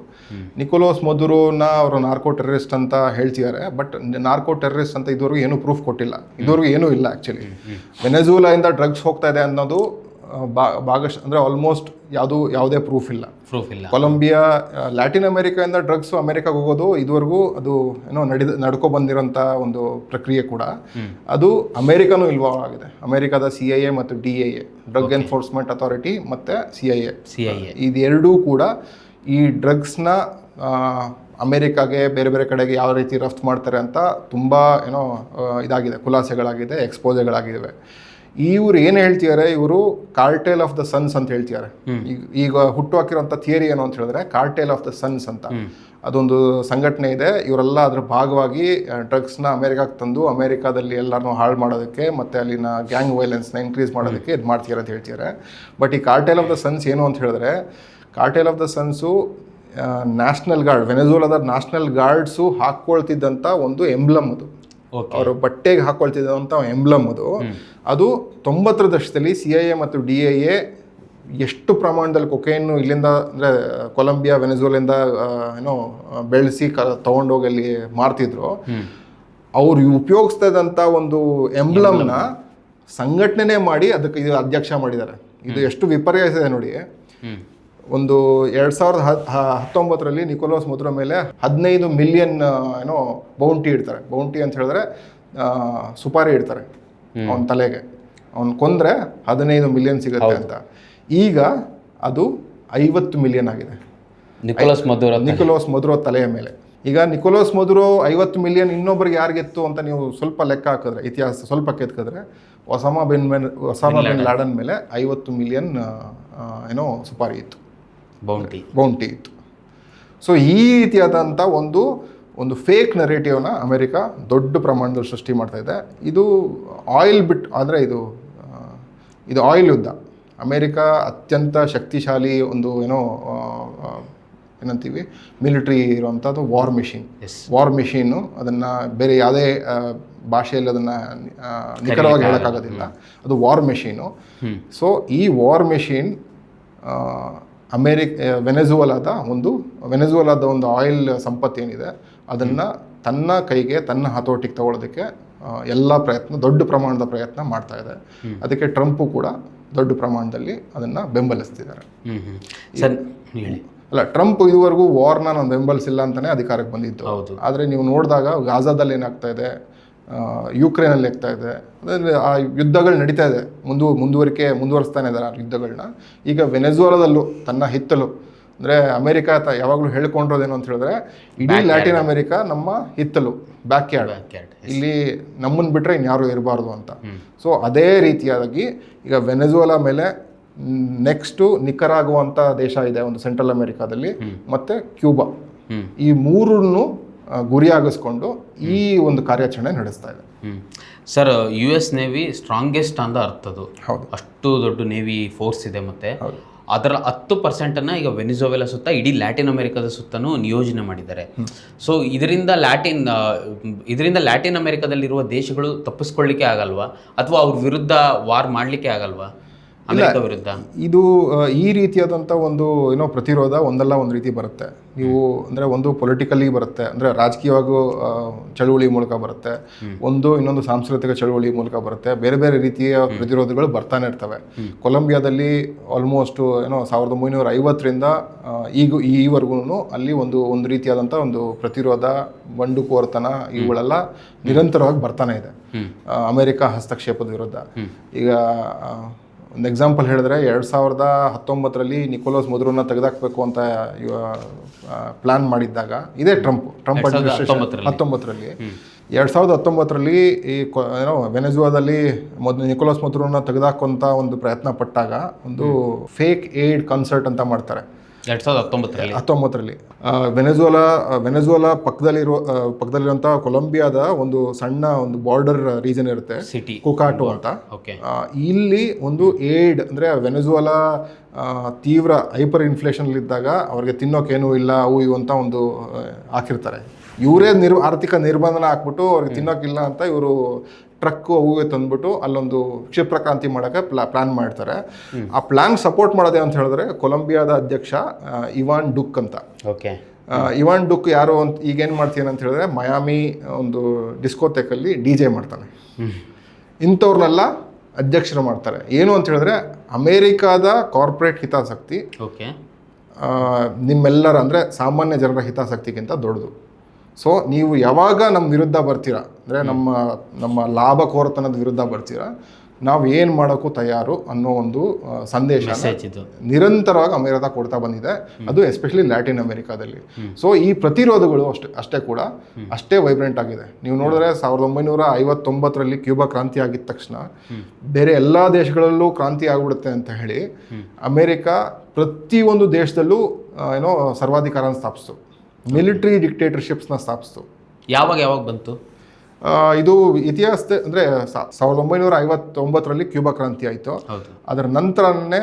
ನಿಕೋಲಸ್ ಮದುರೋನ ಅವರು ನಾರ್ಕೋ ಟೆರರಿಸ್ಟ್ ಅಂತ ಹೇಳ್ತಿದ್ದಾರೆ, ಬಟ್ ನಾರ್ಕೋ ಟೆರರಿಸ್ಟ್ ಅಂತ ಇದುವರೆಗೂ ಏನೂ ಪ್ರೂಫ್ ಕೊಟ್ಟಿಲ್ಲ. ಇದುವರೆಗೂ ಏನೂ ಇಲ್ಲ. ಆ್ಯಕ್ಚುಲಿ ವೆನೆಜುವೆಲಾಯಿಂದ ಡ್ರಗ್ಸ್ ಹೋಗ್ತಾ ಇದೆ ಅನ್ನೋದು ಭಾಗಶಃ ಅಂದರೆ ಆಲ್ಮೋಸ್ಟ್ ಯಾವುದೇ ಪ್ರೂಫ್ ಇಲ್ಲ. ಕೊಲಂಬಿಯಾ, ಲ್ಯಾಟಿನ್ ಅಮೆರಿಕಾಯಿಂದ ಡ್ರಗ್ಸ್ ಅಮೆರಿಕಾಗೆ ಹೋಗೋದು ಇದುವರೆಗೂ ಅದು ನಡ್ಕೊ ಬಂದಿರೋಂಥ ಒಂದು ಪ್ರಕ್ರಿಯೆ ಕೂಡ. ಅದು ಅಮೆರಿಕನೂ ಇನ್ವಾಲ್ವ್ ಆಗಿದೆ. ಅಮೆರಿಕದ CIA ಮತ್ತು DEA, ಡ್ರಗ್ ಎನ್ಫೋರ್ಸ್ಮೆಂಟ್ ಅಥಾರಿಟಿ ಮತ್ತು CIA ಇದೆರಡೂ ಕೂಡ ಈ ಡ್ರಗ್ಸ್ನ ಅಮೆರಿಕಾಗೆ ಬೇರೆ ಕಡೆಗೆ ಯಾವ ರೀತಿ ರಫ್ತು ಮಾಡ್ತಾರೆ ಅಂತ ತುಂಬ ಇದಾಗಿದೆ, ಖುಲಾಸೆಗಳಾಗಿದೆ, ಎಕ್ಸ್ಪೋಜೆಗಳಾಗಿವೆ. ಇವ್ರು ಏನು ಹೇಳ್ತಿದ್ದಾರೆ, ಇವರು ಕಾರ್ಟೆಲ್ ಆಫ್ ದ ಸನ್ಸ್ ಅಂತ ಹೇಳ್ತಿದ್ದಾರೆ. ಈಗ ಹುಟ್ಟು ಹಾಕಿರೋಂಥ ಥಿಯರಿ ಏನು ಅಂತ ಹೇಳಿದ್ರೆ ಕಾರ್ಟೆಲ್ ಆಫ್ ದ ಸನ್ಸ್ ಅಂತ ಅದೊಂದು ಸಂಘಟನೆ ಇದೆ. ಇವರೆಲ್ಲ ಅದ್ರ ಭಾಗವಾಗಿ ಡ್ರಗ್ಸ್ನ ಅಮೆರಿಕಾಗೆ ತಂದು ಅಮೆರಿಕಾದಲ್ಲಿ ಎಲ್ಲರನ್ನೂ ಹಾಳು ಮಾಡೋದಕ್ಕೆ ಮತ್ತು ಅಲ್ಲಿನ ಗ್ಯಾಂಗ್ ವೈಲೆನ್ಸ್ನ ಇನ್ಕ್ರೀಸ್ ಮಾಡೋದಕ್ಕೆ ಇದು ಮಾಡ್ತಿದ್ದಾರೆ ಅಂತ ಹೇಳ್ತಿದ್ದಾರೆ. ಬಟ್ ಈ ಕಾರ್ಟೆಲ್ ಆಫ್ ದ ಸನ್ಸ್ ಏನು ಅಂತ ಹೇಳಿದ್ರೆ, cartel of the suns national guard, ವೆನೆಜುವೆಲಾದ ನ್ಯಾಷನಲ್ ಗಾರ್ಡ್ಸು ಹಾಕ್ಕೊಳ್ತಿದ್ದಂಥ ಒಂದು ಎಂಬ್ಲಮ್ ಅದು. ಅವರು ಬಟ್ಟೆಗೆ ಹಾಕೊಳ್ತಿದ್ದಂಥ ಎಂಬ್ಲಮ್ ಅದು 90ರ ದಶಕದಲ್ಲಿ CIA ಮತ್ತು DEA ಎಷ್ಟು ಪ್ರಮಾಣದಲ್ಲಿ ಕೊಕೈನು ಇಲ್ಲಿಂದ ಅಂದರೆ ಕೊಲಂಬಿಯಾ, ವೆನೆಜುವೆಲಿಂದ ಬೆಳೆಸಿ ತೊಗೊಂಡೋಗಿ ಅಲ್ಲಿ ಮಾರ್ತಿದ್ರು. ಅವ್ರು ಉಪಯೋಗಿಸ್ತಾ ಇದ್ದಂಥ ಒಂದು ಎಂಬ್ಲಮ್ನ ಸಂಘಟನೆ ಮಾಡಿ ಅದಕ್ಕೆ ಇದು ಅಧ್ಯಕ್ಷ ಮಾಡಿದ್ದಾರೆ. ಇದು ಎಷ್ಟು ವಿಪರ್ಯಾಸ ಇದೆ ನೋಡಿ. ಒಂದು 2019ರಲ್ಲಿ ನಿಕೋಲಸ್ ಮದುರೋ ಮೇಲೆ 15 ಮಿಲಿಯನ್ ಬೌಂಟಿ ಇಡ್ತಾರೆ. ಬೌಂಟಿ ಅಂತ ಹೇಳಿದ್ರೆ ಸುಪಾರಿ ಇಡ್ತಾರೆ ಅವನ ತಲೆಗೆ. ಅವನು ಕೊಂದರೆ 15 ಮಿಲಿಯನ್ ಸಿಗುತ್ತೆ ಅಂತ. ಈಗ ಅದು 50 ಮಿಲಿಯನ್ ಆಗಿದೆ ನಿಕೋಲಸ್ ಮದುರೋ ತಲೆಯ ಮೇಲೆ. ಈಗ ನಿಕೋಲಸ್ ಮದುರೋ 50 ಮಿಲಿಯನ್ ಇನ್ನೊಬ್ಬರಿಗೆ ಯಾರಿಗಿತ್ತು ಅಂತ ನೀವು ಸ್ವಲ್ಪ ಲೆಕ್ಕ ಹಾಕಿದ್ರೆ, ಇತಿಹಾಸ ಸ್ವಲ್ಪ ಕೆತ್ಕಿದ್ರೆ, ಒಸಾಮಾ ಬಿನ್ ಲಾಡನ್ ಮೇಲೆ 50 ಮಿಲಿಯನ್ ಸುಪಾರಿ ಇತ್ತು, ಬೌಂಟಿ ಇತ್ತು. ಸೊ ಈ ರೀತಿಯಾದಂಥ ಒಂದು ಫೇಕ್ ನರೇಟಿವ್ನ ಅಮೆರಿಕ ದೊಡ್ಡ ಪ್ರಮಾಣದಲ್ಲಿ ಸೃಷ್ಟಿ ಮಾಡ್ತಾ ಇದೆ. ಇದು ಆಯಿಲ್ ಅಂದರೆ ಇದು ಆಯಿಲ್ ಯುದ್ಧ. ಅಮೆರಿಕ ಅತ್ಯಂತ ಶಕ್ತಿಶಾಲಿ ಒಂದು ಏನಂತೀವಿ ಮಿಲಿಟ್ರಿ ಇರುವಂಥದ್ದು ವಾರ್ ಮಿಷೀನು. ಅದನ್ನು ಬೇರೆ ಯಾವುದೇ ಭಾಷೆಯಲ್ಲಿ ಅದನ್ನು ನಿಖರವಾಗಿ ಹೇಳೋಕ್ಕಾಗೋದಿಲ್ಲ. ಅದು ವಾರ್ ಮೆಷೀನು. ಸೊ ಈ ವಾರ್ ಮೆಷೀನ್ ವೆನೆಜುವೆಲಾದ ಒಂದು ಆಯಿಲ್ ಸಂಪತ್ತು ಏನಿದೆ ಅದನ್ನು ತನ್ನ ಕೈಗೆ, ತನ್ನ ಹತೋಟಿಗೆ ತಗೊಳ್ಳೋದಕ್ಕೆ ದೊಡ್ಡ ಪ್ರಮಾಣದ ಪ್ರಯತ್ನ ಮಾಡ್ತಾ ಇದೆ. ಅದಕ್ಕೆ ಟ್ರಂಪು ಕೂಡ ದೊಡ್ಡ ಪ್ರಮಾಣದಲ್ಲಿ ಅದನ್ನು ಬೆಂಬಲಿಸ್ತಿದ್ದಾರೆ. ಸರ್ ಹೇಳಿ. ಅಲ್ಲ, ಟ್ರಂಪ್ ಇದುವರೆಗೂ ವಾರ್ನ ನಾನು ಬೆಂಬಲಿಸಿಲ್ಲ ಅಂತಲೇ ಅಧಿಕಾರಕ್ಕೆ ಬಂದಿದ್ದು. ಆದರೆ ನೀವು ನೋಡಿದಾಗ ಗಾಜಾದಲ್ಲಿ ಏನಾಗ್ತಾ ಇದೆ, ಯುಕ್ರೇನಲ್ಲಿ ಆಗ್ತಾ ಇದೆ, ಅಂದರೆ ಆ ಯುದ್ಧಗಳು ನಡೀತಾ ಇದೆ, ಮುಂದುವರಿಸ್ತಾನೆ ಇದ್ದಾರೆ ಆ ಯುದ್ಧಗಳನ್ನ. ಈಗ ವೆನೆಜುವೆಲಾದಲ್ಲೂ ತನ್ನ ಹಿತ್ತಲು, ಅಂದರೆ ಅಮೆರಿಕ ಯಾವಾಗಲೂ ಹೇಳ್ಕೊಂಡಿರೋದೇನು ಅಂತ ಹೇಳಿದ್ರೆ, ಇಡೀ ಲ್ಯಾಟಿನ್ ಅಮೆರಿಕ ನಮ್ಮ ಹಿತ್ತಲು, ಬ್ಯಾಕ್ ಯಾರ್ಡ್, ಇಲ್ಲಿ ನಮ್ಮನ್ನು ಬಿಟ್ಟರೆ ಇನ್ಯಾರು ಇರಬಾರ್ದು ಅಂತ. ಸೊ ಅದೇ ರೀತಿಯಾಗಿ ಈಗ ವೆನೆಜುವೆಲಾ ಮೇಲೆ ನೆಕ್ಸ್ಟು ನಿಕರಾಗುವಂಥ ದೇಶ ಇದೆ ಒಂದು ಸೆಂಟ್ರಲ್ ಅಮೆರಿಕಾದಲ್ಲಿ, ಮತ್ತು ಕ್ಯೂಬಾ, ಈ ಮೂರನ್ನು ಗುರಿಯಾಗಿಸ್ಕೊಂಡು ಈ ಒಂದು ಕಾರ್ಯಾಚರಣೆ ನಡೆಸ್ತಾ ಇದೆ. ಸರ್, US ನೇವಿ ಸ್ಟ್ರಾಂಗೆಸ್ಟ್ ಅಂತ ಅರ್ಥದ್ದು. ಹೌದು, ಅಷ್ಟು ದೊಡ್ಡ ನೇವಿ ಫೋರ್ಸ್ ಇದೆ. ಮತ್ತು ಅದರ 10% ಈಗ ವೆನಿಜುವೆಲಾ ಸುತ್ತ, ಇಡೀ ಲ್ಯಾಟಿನ್ ಅಮೆರಿಕದ ಸುತ್ತನೂ ನಿಯೋಜನೆ ಮಾಡಿದ್ದಾರೆ. ಸೊ ಇದರಿಂದ ಲ್ಯಾಟಿನ್ ಅಮೆರಿಕದಲ್ಲಿರುವ ದೇಶಗಳು ತಪ್ಪಿಸ್ಕೊಳ್ಳಿಕ್ಕೆ ಆಗಲ್ವಾ, ಅಥವಾ ಅವ್ರ ವಿರುದ್ಧ ವಾರ್ ಮಾಡಲಿಕ್ಕೆ ಆಗಲ್ವಾ ಅಮೆರಿಕ ವಿರುದ್ಧ? ಇದು ಈ ರೀತಿಯಾದಂಥ ಒಂದು ಪ್ರತಿರೋಧ ಒಂದಲ್ಲ ಒಂದು ರೀತಿ ಬರುತ್ತೆ. ನೀವು ಅಂದರೆ ಒಂದು ಪೊಲಿಟಿಕಲಿ ಬರುತ್ತೆ, ಅಂದರೆ ರಾಜಕೀಯವಾಗೂ ಚಳುವಳಿ ಮೂಲಕ ಬರುತ್ತೆ, ಇನ್ನೊಂದು ಸಾಂಸ್ಕೃತಿಕ ಚಳುವಳಿ ಮೂಲಕ ಬರುತ್ತೆ. ಬೇರೆ ಬೇರೆ ರೀತಿಯ ಪ್ರತಿರೋಧಗಳು ಬರ್ತಾನೆ ಇರ್ತವೆ. ಕೊಲಂಬಿಯಾದಲ್ಲಿ ಆಲ್ಮೋಸ್ಟ್ 1950ರಿಂದ ಈವರೆಗೂ ಅಲ್ಲಿ ಒಂದು ರೀತಿಯಾದಂಥ ಒಂದು ಪ್ರತಿರೋಧ, ಬಂಡುಕೋರತನ ಇವುಗಳೆಲ್ಲ ನಿರಂತರವಾಗಿ ಬರ್ತಾನೆ ಇದೆ ಅಮೆರಿಕ ಹಸ್ತಕ್ಷೇಪದ ವಿರುದ್ಧ. ಈಗ ಒಂದು ಎಕ್ಸಾಂಪಲ್ ಹೇಳಿದ್ರೆ, 2019ರಲ್ಲಿ ನಿಕೋಲಸ್ ಮದುರೋನ ತೆಗೆದಾಕಬೇಕು ಅಂತ ಪ್ಲಾನ್ ಮಾಡಿದ್ದಾಗ, ಇದೇ ಟ್ರಂಪ್ ಅಡ್ಮಿನಿಸ್ಟ್ರೇಷನ್ 19ರಲ್ಲಿ 2019ರಲ್ಲಿ ಈ ವೆನೆಜುವೆಲಾದಲ್ಲಿ ನಿಕೋಲಸ್ ಮದುರೋನ ತೆಗೆದಾಕುವಂಥ ಒಂದು ಪ್ರಯತ್ನ ಪಟ್ಟಾಗ ಒಂದು ಫೇಕ್ ಏಡ್ ಕನ್ಸರ್ಟ್ ಅಂತ ಮಾಡ್ತಾರೆ 2019ರಲ್ಲಿ. ವೆನೆಜುವೆಲಾ ಪಕ್ಕದಲ್ಲಿರುವಂಥ ಕೊಲಂಬಿಯಾದ ಒಂದು ಸಣ್ಣ ಒಂದು ಬಾರ್ಡರ್ ರೀಜನ್ ಇರುತ್ತೆ, ಸಿಟಿ ಕುಕಾಟೋ ಅಂತ. ಇಲ್ಲಿ ಒಂದು ಏಡ್, ಅಂದರೆ ವೆನೆಜುವೆಲಾ ತೀವ್ರ ಹೈಪರ್ ಇನ್ಫ್ಲೇಷನ್ಲಿದ್ದಾಗ ಅವ್ರಿಗೆ ತಿನ್ನೋಕೇನೂ ಇಲ್ಲ, ಅವು ಇವು ಅಂತ ಒಂದು ಹಾಕಿರ್ತಾರೆ. ಇವರೇ ಆರ್ಥಿಕ ನಿರ್ಬಂಧನ ಹಾಕ್ಬಿಟ್ಟು ಅವ್ರಿಗೆ ತಿನ್ನೋಕ್ಕಿಲ್ಲ ಅಂತ ಇವರು ಟ್ರಕ್ಕು ಅವು ತಂದ್ಬಿಟ್ಟು ಅಲ್ಲೊಂದು ಕ್ಷಿಪ್ರ ಕ್ರಾಂತಿ ಮಾಡೋಕ್ಕೆ ಪ್ಲಾನ್ ಮಾಡ್ತಾರೆ. ಆ ಪ್ಲಾನ್ ಸಪೋರ್ಟ್ ಮಾಡೋದೇ ಅಂತ ಹೇಳಿದ್ರೆ ಕೊಲಂಬಿಯಾದ ಅಧ್ಯಕ್ಷ ಇವಾನ್ ಡುಕ್ ಅಂತ. ಇವಾನ್ ಡುಕ್ ಯಾರು ಅಂತ ಈಗೇನು ಮಾಡ್ತೀನಿ ಅಂತ ಹೇಳಿದ್ರೆ, ಮಯಾಮಿ ಒಂದು ಡಿಸ್ಕೋಟೆಕಲ್ಲಿ DJ ಮಾಡ್ತಾನೆ. ಇಂಥವ್ರನ್ನೆಲ್ಲ ಅಧ್ಯಕ್ಷರು ಮಾಡ್ತಾರೆ. ಏನು ಅಂತ ಹೇಳಿದ್ರೆ, ಅಮೇರಿಕಾದ ಕಾರ್ಪೊರೇಟ್ ಹಿತಾಸಕ್ತಿ ನಿಮ್ಮೆಲ್ಲರ, ಅಂದರೆ ಸಾಮಾನ್ಯ ಜನರ ಹಿತಾಸಕ್ತಿಗಿಂತ ದೊಡ್ಡದು. ಸೊ ನೀವು ಯಾವಾಗ ನಮ್ಮ ವಿರುದ್ಧ ಬರ್ತೀರಾ, ಅಂದರೆ ನಮ್ಮ ಲಾಭಕೋರತನದ ವಿರುದ್ಧ ಬರ್ತೀರಾ, ನಾವು ಏನು ಮಾಡೋಕ್ಕೂ ತಯಾರು ಅನ್ನೋ ಒಂದು ಸಂದೇಶ ನಿರಂತರವಾಗಿ ಅಮೆರಿಕ ಕೊಡ್ತಾ ಬಂದಿದೆ, ಅದು ಎಸ್ಪೆಷಲಿ ಲ್ಯಾಟಿನ್ ಅಮೆರಿಕಾದಲ್ಲಿ. ಸೊ ಈ ಪ್ರತಿರೋಧಗಳು ಅಷ್ಟೇ ವೈಬ್ರೆಂಟ್ ಆಗಿದೆ. ನೀವು ನೋಡಿದ್ರೆ 1959ರಲ್ಲಿ ಕ್ಯೂಬಾ ಕ್ರಾಂತಿ ಆಗಿದ ತಕ್ಷಣ ಬೇರೆ ಎಲ್ಲ ದೇಶಗಳಲ್ಲೂ ಕ್ರಾಂತಿ ಆಗಿಬಿಡುತ್ತೆ ಅಂತ ಹೇಳಿ ಅಮೆರಿಕ ಪ್ರತಿಯೊಂದು ದೇಶದಲ್ಲೂ ಸರ್ವಾಧಿಕಾರನ ಸ್ಥಾಪಿಸ್ತು, ಮಿಲಿಟರಿ ಡಿಕ್ಟೇಟರ್ಶಿಪ್ಸ್ನ ಸ್ಥಾಪಿಸ್ತು. ಯಾವಾಗ ಬಂತು ಇದು? ಇತಿಹಾಸದ ಅಂದರೆ 1959ರಲ್ಲಿ ಕ್ಯೂಬಾ ಕ್ರಾಂತಿ ಆಯಿತು. ಅದರ ನಂತರನೇ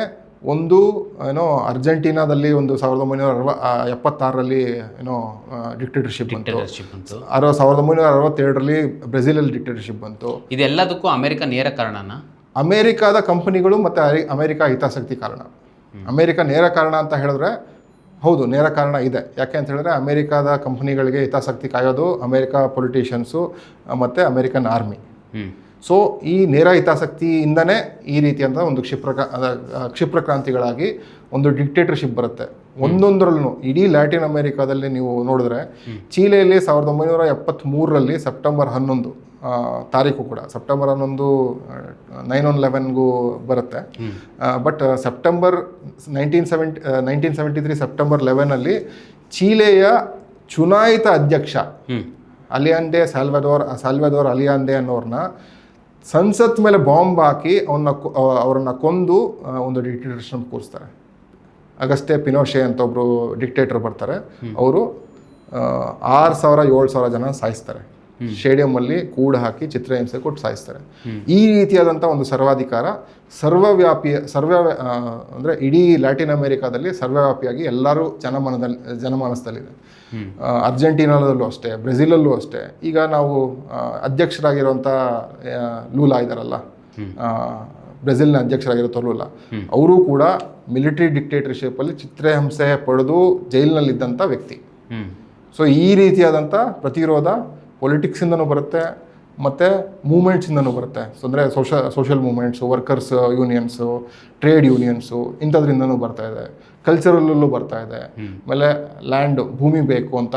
ಅರ್ಜೆಂಟೀನಾದಲ್ಲಿ 1976ರಲ್ಲಿ ಡಿಕ್ಟೇಟರ್ಶಿಪ್ ಬಂತು. 1962ರಲ್ಲಿ ಬ್ರೆಜಿಲಲ್ಲಿ ಡಿಕ್ಟೇಟರ್ಶಿಪ್ ಬಂತು. ಇದೆಲ್ಲದಕ್ಕೂ ಅಮೆರಿಕ ನೇರ ಕಾರಣನ? ಅಮೆರಿಕಾದ ಕಂಪನಿಗಳು ಮತ್ತು ಅಮೆರಿಕ ಹಿತಾಸಕ್ತಿ ಕಾರಣ. ಅಮೆರಿಕ ನೇರ ಕಾರಣ ಅಂತ ಹೇಳಿದ್ರೆ ಹೌದು, ನೇರ ಕಾರಣ ಇದೆ. ಯಾಕೆ ಅಂತ ಹೇಳಿದ್ರೆ, ಅಮೆರಿಕಾದ ಕಂಪ್ನಿಗಳಿಗೆ ಹಿತಾಸಕ್ತಿ ಕಾಯೋದು ಅಮೆರಿಕ ಪೊಲಿಟಿಷಿಯನ್ಸು ಮತ್ತು ಅಮೆರಿಕನ್ ಆರ್ಮಿ. ಸೊ ಈ ನೇರ ಹಿತಾಸಕ್ತಿಯಿಂದನೇ ಈ ರೀತಿಯಂಥ ಒಂದು ಕ್ಷಿಪ್ರ ಕ್ರಾಂತಿಗಳಾಗಿ ಒಂದು ಡಿಕ್ಟೇಟರ್ಶಿಪ್ ಬರುತ್ತೆ. ಒಂದೊಂದರಲ್ಲೂ ಇಡೀ ಲ್ಯಾಟಿನ್ ಅಮೆರಿಕಾದಲ್ಲಿ ನೀವು ನೋಡಿದ್ರೆ, ಚೀಲೆಯಲ್ಲಿ 1973ರಲ್ಲಿ ಸೆಪ್ಟೆಂಬರ್ 11 ತಾರೀಕು ಕೂಡ, ಸೆಪ್ಟೆಂಬರ್ 11 9/11ಗೂ ಬರುತ್ತೆ. ಬಟ್ ಸೆಪ್ಟೆಂಬರ್ 1973 ಸೆಪ್ಟೆಂಬರ್ 11ಲ್ಲಿ ಚೀಲೆಯ ಚುನಾಯಿತ ಅಧ್ಯಕ್ಷ ಅಲಿಯಾಂಡೆ ಸಾಲ್ವಡೋರ್ ಅಲಿಯಾಂಡೆ ಅನ್ನೋರನ್ನ ಸಂಸತ್ ಮೇಲೆ ಬಾಂಬ್ ಹಾಕಿ ಅವರನ್ನ ಕೊಂದು ಒಂದು ಡಿಕ್ಟೇಟರ್ಶಿಪ್ ಕೂರಿಸ್ತಾರೆ. ಅಗಸ್ಟೆ ಪಿನೋಶೆ ಅಂತ ಒಬ್ಬರು ಡಿಕ್ಟೇಟರ್ ಬರ್ತಾರೆ. ಅವರು 6,000-7,000 ಜನ ಸಾಯಿಸ್ತಾರೆ. ಸ್ಟೇಡಿಯಂಲ್ಲಿ ಕೂಡ ಹಾಕಿ ಚಿತ್ರಹಿಂಸೆ ಕೊಟ್ಟು ಸಾಯಿಸ್ತಾರೆ. ಈ ರೀತಿಯಾದಂಥ ಒಂದು ಸರ್ವಾಧಿಕಾರ ಅಂದರೆ ಇಡೀ ಲ್ಯಾಟಿನ್ ಅಮೆರಿಕಾದಲ್ಲಿ ಸರ್ವವ್ಯಾಪಿಯಾಗಿ ಎಲ್ಲರೂ ಜನಮಾನಸದಲ್ಲಿದೆ. ಅರ್ಜೆಂಟೀನಾದಲ್ಲೂ ಅಷ್ಟೇ, ಬ್ರೆಜಿಲಲ್ಲೂ ಅಷ್ಟೇ. ಈಗ ನಾವು ಅಧ್ಯಕ್ಷರಾಗಿರುವಂಥ ಲೂಲಾ ಇದ್ದಾರಲ್ಲ, ಬ್ರೆಜಿಲ್ನ ಅಧ್ಯಕ್ಷರಾಗಿರೋ ಲೂಲಾ, ಅವರು ಕೂಡ ಮಿಲಿಟರಿ ಡಿಕ್ಟೇಟರ್ಶಿಪ್ಪಲ್ಲಿ ಚಿತ್ರಹಿಂಸೆ ಪಡೆದು ಜೈಲಿನಲ್ಲಿದ್ದಂಥ ವ್ಯಕ್ತಿ. ಸೊ ಈ ರೀತಿಯಾದಂಥ ಪ್ರತಿರೋಧ ಪೊಲಿಟಿಕ್ಸಿಂದನೂ ಬರುತ್ತೆ ಮತ್ತು ಮೂಮೆಂಟ್ಸಿಂದನೂ ಬರುತ್ತೆ. ಸೊ ಅಂದರೆ ಸೋಷಲ್ ಮೂಮೆಂಟ್ಸು, ವರ್ಕರ್ಸ್ ಯೂನಿಯನ್ಸು, ಟ್ರೇಡ್ ಯೂನಿಯನ್ಸು ಇಂಥದ್ರಿಂದನೂ ಬರ್ತಾ ಇದೆ. ಕಲ್ಚರಲ್ಲೂ ಬರ್ತಾ ಇದೆ. ಆಮೇಲೆ ಲ್ಯಾಂಡ್, ಭೂಮಿ ಬೇಕು ಅಂತ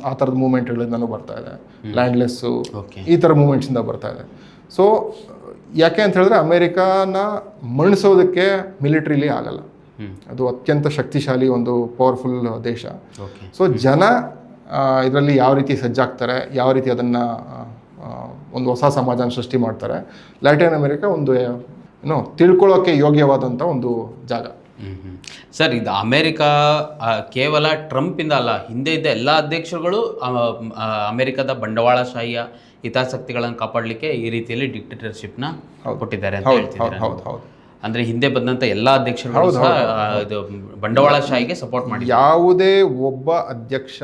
ಆ ಥರದ ಮೂಮೆಂಟ್ಗಳಿಂದನೂ ಬರ್ತಾ ಇದೆ. ಲ್ಯಾಂಡ್ಲೆಸ್ಸು, ಈ ಥರ ಮೂಮೆಂಟ್ಸಿಂದ ಬರ್ತಾ ಇದೆ. ಸೊ ಯಾಕೆ ಅಂತ ಹೇಳಿದ್ರೆ ಅಮೇರಿಕಾನ ಮಣಿಸೋದಕ್ಕೆ ಮಿಲಿಟ್ರಿಲಿ ಆಗಲ್ಲ. ಅದು ಅತ್ಯಂತ ಶಕ್ತಿಶಾಲಿ ಒಂದು ಪವರ್ಫುಲ್ ದೇಶ. ಸೊ ಜನ ಇದರಲ್ಲಿ ಯಾವ ರೀತಿ ಸಜ್ಜಾಗ್ತಾರೆ, ಯಾವ ರೀತಿ ಅದನ್ನು ಒಂದು ಹೊಸ ಸಮಾಜನ ಸೃಷ್ಟಿ ಮಾಡ್ತಾರೆ. ಲ್ಯಾಟಿನ್ ಅಮೆರಿಕ ಒಂದು ತಿಳ್ಕೊಳ್ಳೋಕ್ಕೆ ಯೋಗ್ಯವಾದಂಥ ಒಂದು ಜಾಗ. ಸರ್, ಇದು ಅಮೇರಿಕಾ ಕೇವಲ ಟ್ರಂಪಿಂದ ಅಲ್ಲ, ಹಿಂದೆ ಇದ್ದ ಎಲ್ಲ ಅಧ್ಯಕ್ಷರುಗಳು ಅಮೇರಿಕದ ಬಂಡವಾಳಶಾಹಿಯ ಹಿತಾಸಕ್ತಿಗಳನ್ನು ಕಾಪಾಡಲಿಕ್ಕೆ ಈ ರೀತಿಯಲ್ಲಿ ಡಿಕ್ಟೇಟರ್ಶಿಪ್ನ ಕೊಟ್ಟಿದ್ದಾರೆ ಅಂತ ಹೇಳ್ತಿದ್ದಾರೆ. ಅಂದ್ರೆ ಹಿಂದೆ ಬಂದಂತ ಎಲ್ಲ ಅಧ್ಯಕ್ಷರುಗಳು ಸಹ ಇದು ಬಂಡವಾಳಶಾಹಿಗೆ ಸಪೋರ್ಟ್ ಮಾಡಿ. ಯಾವುದೇ ಒಬ್ಬ ಅಧ್ಯಕ್ಷ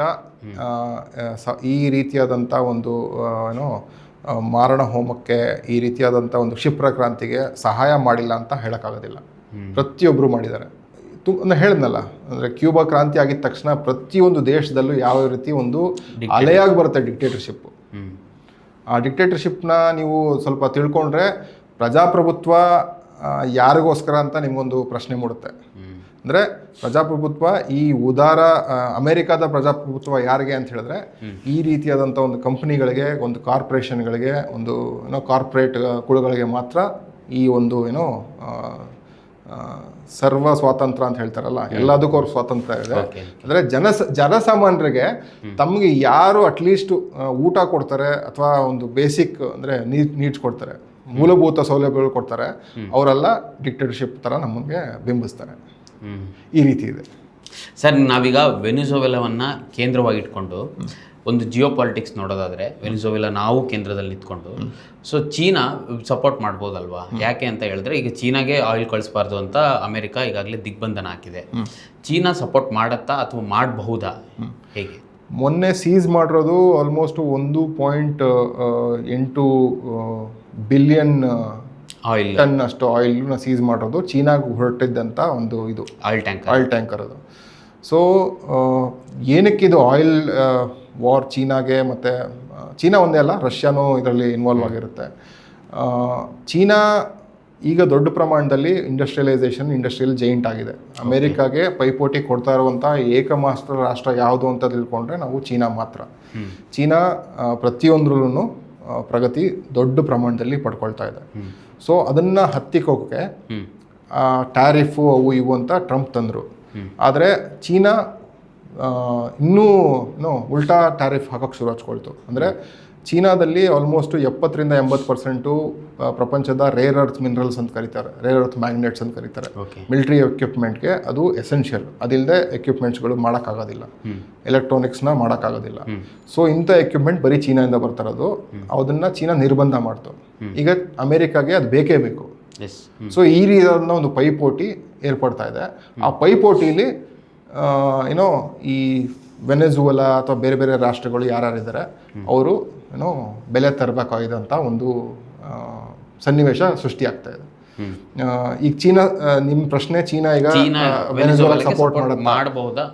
ಈ ರೀತಿಯಾದಂಥ ಒಂದು ಮಾರಣ ಹೋಮಕ್ಕೆ, ಈ ರೀತಿಯಾದಂಥ ಒಂದು ಕ್ಷಿಪ್ರ ಕ್ರಾಂತಿಗೆ ಸಹಾಯ ಮಾಡಿಲ್ಲ ಅಂತ ಹೇಳೋಕ್ಕಾಗೋದಿಲ್ಲ. ಪ್ರತಿಯೊಬ್ಬರು ಮಾಡಿದ್ದಾರೆ. ಹೇಳಿದ್ನಲ್ಲ, ಅಂದರೆ ಕ್ಯೂಬಾ ಕ್ರಾಂತಿ ಆಗಿದ ತಕ್ಷಣ ಪ್ರತಿಯೊಂದು ದೇಶದಲ್ಲೂ ಯಾವ ರೀತಿ ಒಂದು ಅಲೆಯಾಗಿ ಬರುತ್ತೆ ಡಿಕ್ಟೇಟರ್ಶಿಪ್ಪು. ಆ ಡಿಕ್ಟೇಟರ್ಶಿಪ್ನ ನೀವು ಸ್ವಲ್ಪ ತಿಳ್ಕೊಂಡ್ರೆ ಪ್ರಜಾಪ್ರಭುತ್ವ ಯಾರಿಗೋಸ್ಕರ ಅಂತ ನಿಮಗೊಂದು ಪ್ರಶ್ನೆ ಮೂಡುತ್ತೆ. ಅಂದರೆ ಪ್ರಜಾಪ್ರಭುತ್ವ, ಈ ಉದಾರ ಅಮೇರಿಕಾದ ಪ್ರಜಾಪ್ರಭುತ್ವ ಯಾರಿಗೆ ಅಂತ ಹೇಳಿದ್ರೆ ಈ ರೀತಿಯಾದಂಥ ಒಂದು ಕಂಪ್ನಿಗಳಿಗೆ, ಒಂದು ಕಾರ್ಪೊರೇಷನ್ಗಳಿಗೆ, ಒಂದು ಕಾರ್ಪೊರೇಟ್ ಕುಳುಗಳಿಗೆ ಮಾತ್ರ ಈ ಒಂದು ಸರ್ವ ಸ್ವಾತಂತ್ರ್ಯ ಅಂತ ಹೇಳ್ತಾರಲ್ಲ, ಎಲ್ಲದಕ್ಕೂ ಅವ್ರ ಸ್ವಾತಂತ್ರ್ಯ ಇದೆ. ಅಂದರೆ ಜನಸಾಮಾನ್ಯರಿಗೆ ತಮಗೆ ಯಾರು ಅಟ್ಲೀಸ್ಟ್ ಊಟ ಕೊಡ್ತಾರೆ ಅಥವಾ ಒಂದು ಬೇಸಿಕ್ ಅಂದರೆ ನೀಡ್ಸ್ ಕೊಡ್ತಾರೆ, ಮೂಲಭೂತ ಸೌಲಭ್ಯಗಳು ಕೊಡ್ತಾರೆ, ಅವರೆಲ್ಲ ಡಿಕ್ಟೇಟರ್ಶಿಪ್ ಥರ ನಮಗೆ ಬಿಂಬಿಸ್ತಾರೆ. ಈ ರೀತಿ ಇದೆ. ಸರ್, ನಾವೀಗ ವೆನಿಜುವೆಲಾವನ್ನು ಕೇಂದ್ರವಾಗಿ ಇಟ್ಕೊಂಡು ಒಂದು ಜಿಯೋ ಪಾಲಿಟಿಕ್ಸ್ ನೋಡೋದಾದರೆ, ವೆನಿಜುವೆಲಾ ನಾವು ಕೇಂದ್ರದಲ್ಲಿ ನಿಂತ್ಕೊಂಡು, ಸೊ ಚೀನಾ ಸಪೋರ್ಟ್ ಮಾಡ್ಬೋದಲ್ವಾ? ಯಾಕೆ ಅಂತ ಹೇಳಿದ್ರೆ, ಈಗ ಚೀನಾಗೆ ಆಯಿಲ್ ಕಳಿಸ್ಬಾರ್ದು ಅಂತ ಅಮೆರಿಕ ಈಗಾಗಲೇ ದಿಗ್ಬಂಧನ ಹಾಕಿದೆ. ಚೀನಾ ಸಪೋರ್ಟ್ ಮಾಡತ್ತಾ ಅಥವಾ ಮಾಡಬಹುದಾ, ಹೇಗೆ? ಮೊನ್ನೆ ಸೀಸ್ ಮಾಡಿರೋದು ಆಲ್ಮೋಸ್ಟ್ 1.8 ಬಿಲಿಯನ್ ಟನ್ ಅಷ್ಟು ಆಯಿಲ್ನ ಸೀಸ್ ಮಾಡೋದು ಚೀನಾಗೆ ಹೊರಟಿದ್ದಂಥ ಒಂದು ಇದು ಆಯಿಲ್ ಟ್ಯಾಂಕರ್ ಅದು. ಸೊ ಏನಕ್ಕಿದು ಆಯಿಲ್ ವಾರ್ ಚೀನಾಗೆ, ಮತ್ತು ಚೀನಾ ಒಂದೇ ಅಲ್ಲ, ರಷ್ಯಾನೂ ಇದರಲ್ಲಿ ಇನ್ವಾಲ್ವ್ ಆಗಿರುತ್ತೆ. ಚೀನಾ ಈಗ ದೊಡ್ಡ ಪ್ರಮಾಣದಲ್ಲಿ ಇಂಡಸ್ಟ್ರಿಯಲ್ ಜೈಂಟ್ ಆಗಿದೆ. ಅಮೇರಿಕಾಗೆ ಪೈಪೋಟಿ ಕೊಡ್ತಾ ಇರುವಂಥ ಏಕಮಾತ್ರ ರಾಷ್ಟ್ರ ಯಾವುದು ಅಂತ ತಿಳ್ಕೊಂಡ್ರೆ ನಾವು ಚೀನಾ ಮಾತ್ರ. ಚೀನಾ ಪ್ರತಿಯೊಂದ್ರಲ್ಲೂ ಪ್ರಗತಿ ದೊಡ್ಡ ಪ್ರಮಾಣದಲ್ಲಿ ಪಡ್ಕೊಳ್ತಾ ಇದೆ. ಸೊ ಅದನ್ನು ಹತ್ತಿಕ್ಕೋಕ್ಕೆ ಟ್ಯಾರಿಫು ಅವು ಇವು ಅಂತ ಟ್ರಂಪ್ ತಂದರು. ಆದರೆ ಚೀನಾ ಇನ್ನೂ ಉಲ್ಟಾ ಟ್ಯಾರಿಫ್ ಹಾಕೋಕ್ಕೆ ಶುರು ಹಚ್ಕೊಳ್ತು. ಅಂದರೆ ಚೀನಾದಲ್ಲಿ ಆಲ್ಮೋಸ್ಟ್ 70-80% ಪ್ರಪಂಚದ ರೇರ್ ಅರ್ತ್ ಮಿನರಲ್ಸ್ ಅಂತ ಕರೀತಾರೆ, ರೇರ್ ಅರ್ತ್ ಮ್ಯಾಗ್ನೆಟ್ಸ್ ಅಂತ ಕರೀತಾರೆ. ಮಿಲಿಟರಿ ಎಕ್ವಿಪ್ಮೆಂಟ್ಗೆ ಅದು ಎಸೆನ್ಷಿಯಲ್. ಅದಿಲ್ಲದೆ ಎಕ್ವಿಪ್ಮೆಂಟ್ಸ್ಗಳು ಮಾಡೋಕ್ಕಾಗೋದಿಲ್ಲ, ಎಲೆಕ್ಟ್ರಾನಿಕ್ಸ್ನ ಮಾಡೋಕ್ಕಾಗೋದಿಲ್ಲ. ಸೊ ಇಂಥ ಎಕ್ವಿಪ್ಮೆಂಟ್ ಬರೀ ಚೀನಾದಿಂದ ಬರ್ತಾರದು. ಅದನ್ನು ಚೀನಾ ನಿರ್ಬಂಧ ಮಾಡ್ತು. ಈಗ ಅಮೇರಿಕಾಗೆ ಅದು ಬೇಕೇ ಬೇಕು. ಸೊ ಈ ರೀತಿಯಾದ ಒಂದು ಪೈಪೋಟಿ ಏರ್ಪಡ್ತಾ ಇದೆ. ಆ ಪೈಪೋಟಿಲಿ ಈ ವೆನೆಜುವೆಲಾ ಅಥವಾ ಬೇರೆ ಬೇರೆ ರಾಷ್ಟ್ರಗಳು ಯಾರ್ಯಾರಿದ್ದಾರೆ ಅವರು ಬೆಲೆ ತರಬೇಕಾಗಿದ್ದಂಥ ಒಂದು ಸನ್ನಿವೇಶ ಸೃಷ್ಟಿಯಾಗ್ತಾ ಇದೆ. ಈಗ ಚೀನಾ, ನಿಮ್ಮ ಪ್ರಶ್ನೆ, ಚೀನಾ ಈಗ ವೆನೆಜುವೆಲಾ ಸಪೋರ್ಟ್ ಮಾಡಬಹುದಾ?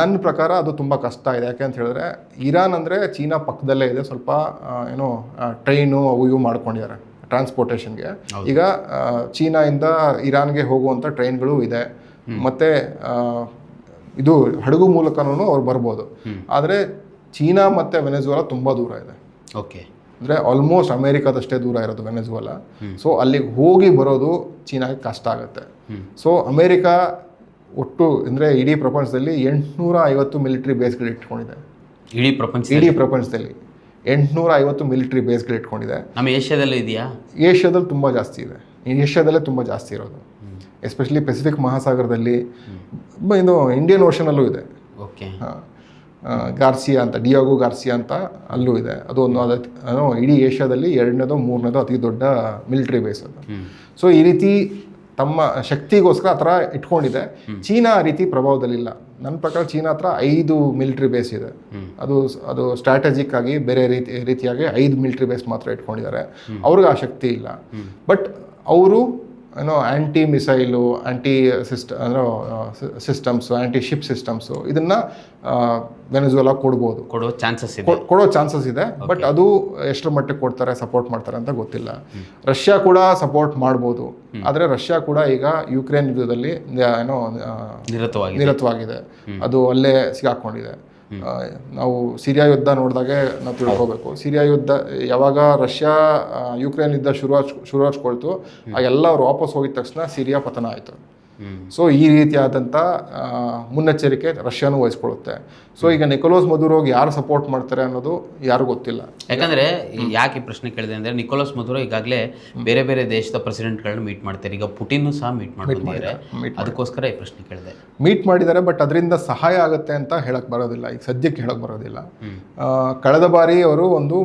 ನನ್ನ ಪ್ರಕಾರ ಅದು ತುಂಬ ಕಷ್ಟ ಇದೆ. ಯಾಕೆ ಅಂತ ಹೇಳಿದ್ರೆ ಇರಾನ್ ಅಂದರೆ ಚೀನಾ ಪಕ್ಕದಲ್ಲೇ ಇದೆ. ಸ್ವಲ್ಪ ಟ್ರೈನು ಅವು ಇವು ಮಾಡ್ಕೊಂಡಿದ್ದಾರೆ ಟ್ರಾನ್ಸ್ಪೋರ್ಟೇಷನ್ಗೆ. ಈಗ ಚೀನಾಯಿಂದ ಇರಾನ್ಗೆ ಹೋಗುವಂಥ ಟ್ರೈನ್ಗಳು ಇದೆ, ಮತ್ತು ಇದು ಹಡಗು ಮೂಲಕನೂ ಅವ್ರು ಬರ್ಬೋದು. ಆದರೆ ಚೀನಾ ಮತ್ತು ವೆನೆಜುವೆಲಾ ತುಂಬ ದೂರ ಇದೆ. ಓಕೆ, ಅಂದರೆ ಆಲ್ಮೋಸ್ಟ್ ಅಮೇರಿಕಾದಷ್ಟೇ ದೂರ ಇರೋದು ವೆನೆಜುವೆಲಾ. ಸೊ ಅಲ್ಲಿಗೆ ಹೋಗಿ ಬರೋದು ಚೀನಾಗೆ ಕಷ್ಟ ಆಗುತ್ತೆ. ಸೊ ಅಮೇರಿಕಾ ಒಟ್ಟು ಅಂದರೆ ಇಡೀ ಪ್ರಪಂಚದಲ್ಲಿ 850 ಮಿಲಿಟರಿ ಬೇಸ್ಗಳು ಇಟ್ಕೊಂಡಿದೆ. ಇಡೀ ಪ್ರಪಂಚದಲ್ಲಿ 850 ಮಿಲಿಟರಿ ಬೇಸ್ಗಳು ಇಟ್ಕೊಂಡಿದೆ. ನಮ್ಮ ಏಷ್ಯಾದಲ್ಲೂ ಇದೆಯಾ? ಏಷ್ಯಾದಲ್ಲಿ ತುಂಬ ಜಾಸ್ತಿ ಇದೆ. ಏಷ್ಯಾದಲ್ಲೇ ತುಂಬ ಜಾಸ್ತಿ ಇರೋದು, ಎಸ್ಪೆಷಲಿ ಪೆಸಿಫಿಕ್ ಮಹಾಸಾಗರದಲ್ಲಿ. ಇದು ಇಂಡಿಯನ್ ಓಷನಲ್ಲೂ ಇದೆ. ಓಕೆ, ಗಾರ್ಸಿಯಾ ಅಂತ, ಡಿಯಾಗೋ ಗಾರ್ಸಿಯಾ ಅಂತ ಅಲ್ಲೂ ಇದೆ. ಅದು ಒಂದು ಇಡೀ ಏಷ್ಯಾದಲ್ಲಿ 2ನೇದೋ 3ನೇದೋ ಅತಿ ದೊಡ್ಡ ಮಿಲಿಟರಿ ಬೇಸ್ ಅದು. ಸೊ ಈ ರೀತಿ ತಮ್ಮ ಶಕ್ತಿಗೋಸ್ಕರ ಆ ಥರ ಇಟ್ಕೊಂಡಿದೆ. ಚೀನಾ ಆ ರೀತಿ ಪ್ರಭಾವದಲ್ಲಿಲ್ಲ. ನನ್ನ ಪ್ರಕಾರ ಚೀನಾ ಹತ್ರ 5 ಮಿಲಿಟರಿ ಬೇಸ್ ಇದೆ. ಅದು ಸ್ಟ್ರಾಟಜಿಕ್ ಆಗಿ ಬೇರೆ ರೀತಿಯಾಗಿ 5 ಮಿಲಿಟರಿ ಬೇಸ್ ಮಾತ್ರ ಇಟ್ಕೊಂಡಿದ್ದಾರೆ. ಅವ್ರಿಗೆ ಆ ಶಕ್ತಿ ಇಲ್ಲ. ಬಟ್ ಅವರು ಏನೋ ಆ್ಯಂಟಿ ಮಿಸೈಲು, ಆ್ಯಂಟಿ ಸಿಸ್ಟಮ್ಸು, ಆ್ಯಂಟಿ ಶಿಪ್ ಸಿಸ್ಟಮ್ಸು ಇದನ್ನು ವೆನೆಜುವೆಲಾ ಕೊಡ್ಬೋದು, ಕೊಡೋ ಚಾನ್ಸಸ್ ಇದೆ. ಕೊಡೋ ಚಾನ್ಸಸ್ ಇದೆ. ಬಟ್ ಅದು ಎಷ್ಟರ ಮಟ್ಟಿಗೆ ಕೊಡ್ತಾರೆ, ಸಪೋರ್ಟ್ ಮಾಡ್ತಾರೆ ಅಂತ ಗೊತ್ತಿಲ್ಲ. ರಷ್ಯಾ ಕೂಡ ಸಪೋರ್ಟ್ ಮಾಡ್ಬೋದು, ಆದರೆ ರಷ್ಯಾ ಕೂಡ ಈಗ ಯುಕ್ರೇನ್ ಯುದ್ಧದಲ್ಲಿ ಏನೋ ನಿರತವಾಗಿದೆ. ಅದು ಅಲ್ಲೇ ಸಿಗಾಕೊಂಡಿದೆ. ನಾವು ಸಿರಿಯಾ ಯುದ್ಧ ನೋಡಿದಾಗೆ ನಾವು ತಿಳ್ಕೊಬೇಕು. ಸಿರಿಯಾ ಯುದ್ಧ ಯಾವಾಗ ರಷ್ಯಾ ಯುಕ್ರೇನ್ ಯುದ್ಧ ಶುರು ಹಚ್ಕೊಳ್ತು, ಎಲ್ಲ ಅವ್ರು ವಾಪಸ್ ಹೋಗಿದ ತಕ್ಷಣ ಸಿರಿಯಾ ಪತನ ಆಯಿತು. ಸೊ ಈ ರೀತಿಯಾದಂಥ ಮುನ್ನೆಚ್ಚರಿಕೆ ರಷ್ಯಾನೂ ವಹಿಸ್ಕೊಳ್ಳುತ್ತೆ. ಸೊ ಈಗ ನಿಕೋಲಸ್ ಮದುರೋಗೆ ಯಾರು ಸಪೋರ್ಟ್ ಮಾಡ್ತಾರೆ ಅನ್ನೋದು ಯಾರು ಗೊತ್ತಿಲ್ಲ. ಯಾಕಂದರೆ ಯಾಕೆ ಈ ಪ್ರಶ್ನೆ ಕೇಳಿದೆ ಅಂದರೆ, ನಿಕೋಲಸ್ ಮದುರೋ ಈಗಾಗಲೇ ಬೇರೆ ಬೇರೆ ದೇಶದ ಪ್ರೆಸಿಡೆಂಟ್ಗಳನ್ನ ಮೀಟ್ ಮಾಡ್ತಾರೆ. ಈಗ ಪುಟಿನ್ ಸಹ ಮೀಟ್ ಮಾಡಿದ್ದಾರೆ. ಅದಕ್ಕೋಸ್ಕರ ಈ ಪ್ರಶ್ನೆ ಕೇಳಿದೆ. ಮೀಟ್ ಮಾಡಿದ್ದಾರೆ, ಬಟ್ ಅದರಿಂದ ಸಹಾಯ ಆಗುತ್ತೆ ಅಂತ ಹೇಳಕ್ ಬರೋದಿಲ್ಲ, ಈಗ ಸದ್ಯಕ್ಕೆ ಹೇಳಕ್ ಬರೋದಿಲ್ಲ. ಕಳೆದ ಬಾರಿ ಅವರು ಒಂದು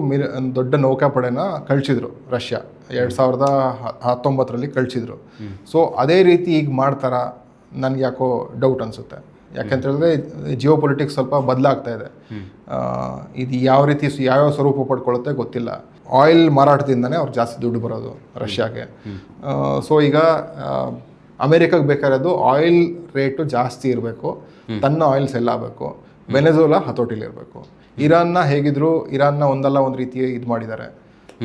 ದೊಡ್ಡ ನೌಕಾಪಡೆನ ಕಳಿಸಿದ್ರು ರಷ್ಯಾ, 2019 ಕಳಿಸಿದ್ರು. ಸೊ ಅದೇ ರೀತಿ ಈಗ ಮಾಡ್ತಾರ ನನಗೆ ಯಾಕೋ ಡೌಟ್ ಅನಿಸುತ್ತೆ. ಯಾಕೆಂತ ಹೇಳಿದ್ರೆ ಜಿಯೋ ಪೊಲಿಟಿಕ್ಸ್ ಸ್ವಲ್ಪ ಬದಲಾಗ್ತಾ ಇದೆ. ಇದು ಯಾವ ರೀತಿ ಯಾವ್ಯಾವ ಸ್ವರೂಪ ಪಡ್ಕೊಳ್ಳುತ್ತೆ ಗೊತ್ತಿಲ್ಲ. ಆಯಿಲ್ ಮಾರಾಟದಿಂದನೇ ಅವ್ರು ಜಾಸ್ತಿ ದುಡ್ಡು ಬರೋದು ರಷ್ಯಾಗೆ. ಸೊ ಈಗ ಅಮೇರಿಕಾಗೆ ಬೇಕಾಗಿರೋದು ಆಯಿಲ್ ರೇಟು ಜಾಸ್ತಿ ಇರಬೇಕು, ತನ್ನ ಆಯಿಲ್ ಸೆಲ್ ಆಗಬೇಕು, ವೆನೆಜುವೆಲಾ ಹತೋಟಿಲಿರಬೇಕು. ಇರಾನ್ನ ಹೇಗಿದ್ರು ಇರಾನ್ನ ಒಂದಲ್ಲ ಒಂದು ರೀತಿ ಇದು ಮಾಡಿದ್ದಾರೆ.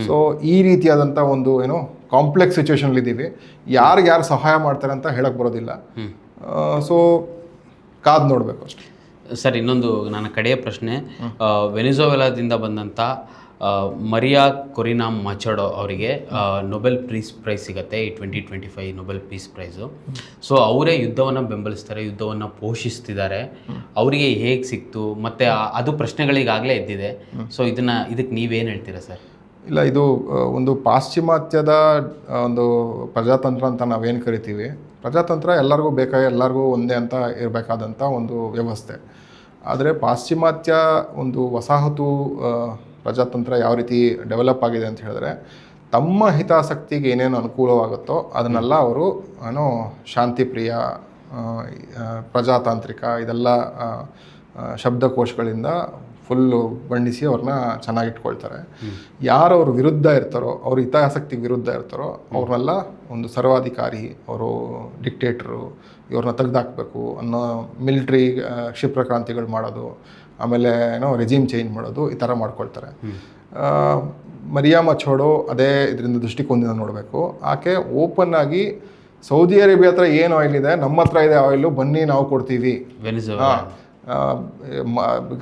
ಸೊ ಈ ರೀತಿಯಾದಂಥ ಒಂದು ಏನೋ ಕಾಂಪ್ಲೆಕ್ಸ್ ಸಿಚುವೇಶನ್ ಇದ್ದೀವಿ. ಯಾರು ಸಹಾಯ ಮಾಡ್ತಾರೆ ಅಂತ ಹೇಳಕ್ ಬರೋದಿಲ್ಲ. ಸೊ ಕಾದು ನೋಡಬೇಕು ಅಷ್ಟೇ. ಸರ್, ಇನ್ನೊಂದು ನನ್ನ ಕಡೆಯ ಪ್ರಶ್ನೆ, ವೆನಿಜುವೆಲಾದಿಂದ ಬಂದಂಥ ಮರಿಯಾ ಕೊರಿನಾ ಮಚಡೋ ಅವರಿಗೆ ನೊಬೆಲ್ ಪೀಸ್ ಪ್ರೈಸ್ ಸಿಗುತ್ತೆ, ಈ 2025 ನೊಬೆಲ್ ಪೀಸ್ ಪ್ರೈಸು. ಸೊ ಅವರೇ ಯುದ್ಧವನ್ನು ಬೆಂಬಲಿಸ್ತಾರೆ, ಯುದ್ಧವನ್ನು ಪೋಷಿಸ್ತಿದ್ದಾರೆ. ಅವರಿಗೆ ಹೇಗೆ ಸಿಕ್ತು, ಮತ್ತು ಅದು ಪ್ರಶ್ನೆಗಳಿಗಾಗಲೇ ಎದ್ದಿದೆ. ಸೊ ಇದಕ್ಕೆ ನೀವೇನು ಹೇಳ್ತೀರಾ ಸರ್? ಇಲ್ಲ, ಇದು ಒಂದು ಪಾಶ್ಚಿಮಾತ್ಯದ ಒಂದು ಪ್ರಜಾತಂತ್ರ ಅಂತ ನಾವೇನು ಕರಿತೀವಿ. ಪ್ರಜಾತಂತ್ರ ಎಲ್ಲರಿಗೂ ಎಲ್ಲರಿಗೂ ಒಂದೇ ಅಂತ ಇರಬೇಕಾದಂಥ ಒಂದು ವ್ಯವಸ್ಥೆ. ಆದರೆ ಪಾಶ್ಚಿಮಾತ್ಯ ಒಂದು ವಸಾಹತು ಪ್ರಜಾತಂತ್ರ ಯಾವ ರೀತಿ ಡೆವಲಪ್ ಆಗಿದೆ ಅಂತ ಹೇಳಿದ್ರೆ, ತಮ್ಮ ಹಿತಾಸಕ್ತಿಗೆ ಏನೇನು ಅನುಕೂಲವಾಗುತ್ತೋ ಅದನ್ನೆಲ್ಲ ಅವರು ಶಾಂತಿಪ್ರಿಯ, ಪ್ರಜಾತಾಂತ್ರಿಕ ಇದೆಲ್ಲ ಶಬ್ದಕೋಶಗಳಿಂದ ಫುಲ್ಲು ಬಣ್ಣಿಸಿ ಅವ್ರನ್ನ ಚೆನ್ನಾಗಿಟ್ಕೊಳ್ತಾರೆ. ಯಾರು ಅವ್ರ ವಿರುದ್ಧ ಇರ್ತಾರೋ, ಅವ್ರ ಹಿತಾಸಕ್ತಿಗೆ ವಿರುದ್ಧ ಇರ್ತಾರೋ ಅವ್ರನ್ನೆಲ್ಲ ಒಂದು ಸರ್ವಾಧಿಕಾರಿ, ಅವರು ಡಿಕ್ಟೇಟ್ರು, ಇವ್ರನ್ನ ತೆಗೆದಾಕಬೇಕು ಅನ್ನೋ ಮಿಲಿಟ್ರಿ ಕ್ಷಿಪ್ರ ಕ್ರಾಂತಿಗಳು ಮಾಡೋದು, ಆಮೇಲೆ ರೆಜಿಮ್ ಚೇಂಜ್ ಮಾಡೋದು, ಈ ಥರ ಮಾಡ್ಕೊಳ್ತಾರೆ. ಮರಿಯಾ ಮಚೋಡೋ ಅದೇ ಇದರಿಂದ ದೃಷ್ಟಿಕೋನದಿಂದ ನೋಡಬೇಕು. ಆಕೆ ಓಪನ್ ಆಗಿ ಸೌದಿ ಅರೇಬಿಯಾ ಹತ್ರ ಏನು ಆಯಿಲ್ ಇದೆ, ನಮ್ಮ ಹತ್ರ ಇದೆ ಆಯಿಲು, ಬನ್ನಿ ನಾವು ಕೊಡ್ತೀವಿ.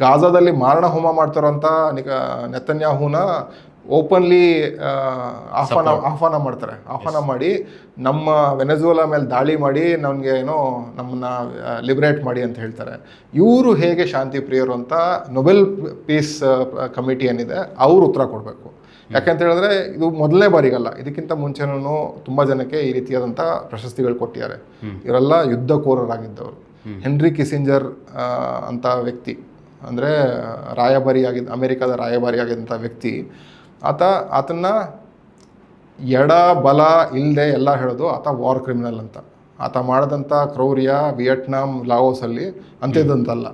ಗಾಜಾದಲ್ಲಿ ಮಾರಣ ಹೋಮ ಮಾಡ್ತಾರಂತ ನೆತನ್ಯಾಹುನ ಓಪನ್ಲಿ ಆಹ್ವಾನ ಮಾಡ್ತಾರೆ. ಆಹ್ವಾನ ಮಾಡಿ ನಮ್ಮ ವೆನೆಜುವೆಲಾ ಮೇಲೆ ದಾಳಿ ಮಾಡಿ ನಮ್ಮನ್ನ ಲಿಬರೇಟ್ ಮಾಡಿ ಅಂತ ಹೇಳ್ತಾರೆ. ಇವರು ಹೇಗೆ ಶಾಂತಿ ಪ್ರಿಯರು ಅಂತ ನೊಬೆಲ್ ಪೀಸ್ ಕಮಿಟಿ ಏನಿದೆ ಅವರು ಉತ್ತರ ಕೊಡಬೇಕು. ಯಾಕೆಂತ ಹೇಳಿದ್ರೆ ಇದು ಮೊದಲನೇ ಬಾರಿಗಲ್ಲ, ಇದಕ್ಕಿಂತ ಮುಂಚೆನೂ ತುಂಬ ಜನಕ್ಕೆ ಈ ರೀತಿಯಾದಂಥ ಪ್ರಶಸ್ತಿಗಳು ಕೊಟ್ಟಿದ್ದಾರೆ. ಇವರೆಲ್ಲ ಯುದ್ಧಕೋರರಾಗಿದ್ದವರು. ಹೆನ್ರಿ ಕಿಸಿಂಜರ್ ಅಂತ ವ್ಯಕ್ತಿ, ಅಂದರೆ ಅಮೆರಿಕದ ರಾಯಭಾರಿಯಾಗಿದ್ದಂಥ ವ್ಯಕ್ತಿ, ಆತನ ಎಡ ಬಲ ಇಲ್ಲದೆ ಎಲ್ಲ ಹೇಳೋದು ಆತ ವಾರ್ ಕ್ರಿಮಿನಲ್ ಅಂತ. ಆತ ಮಾಡಿದಂಥ ಕ್ರೌರ್ಯ ವಿಯೆಟ್ನಾಂ, ಲಾವೋಸಲ್ಲಿ ಅಂಥದ್ದಂತಲ್ಲ.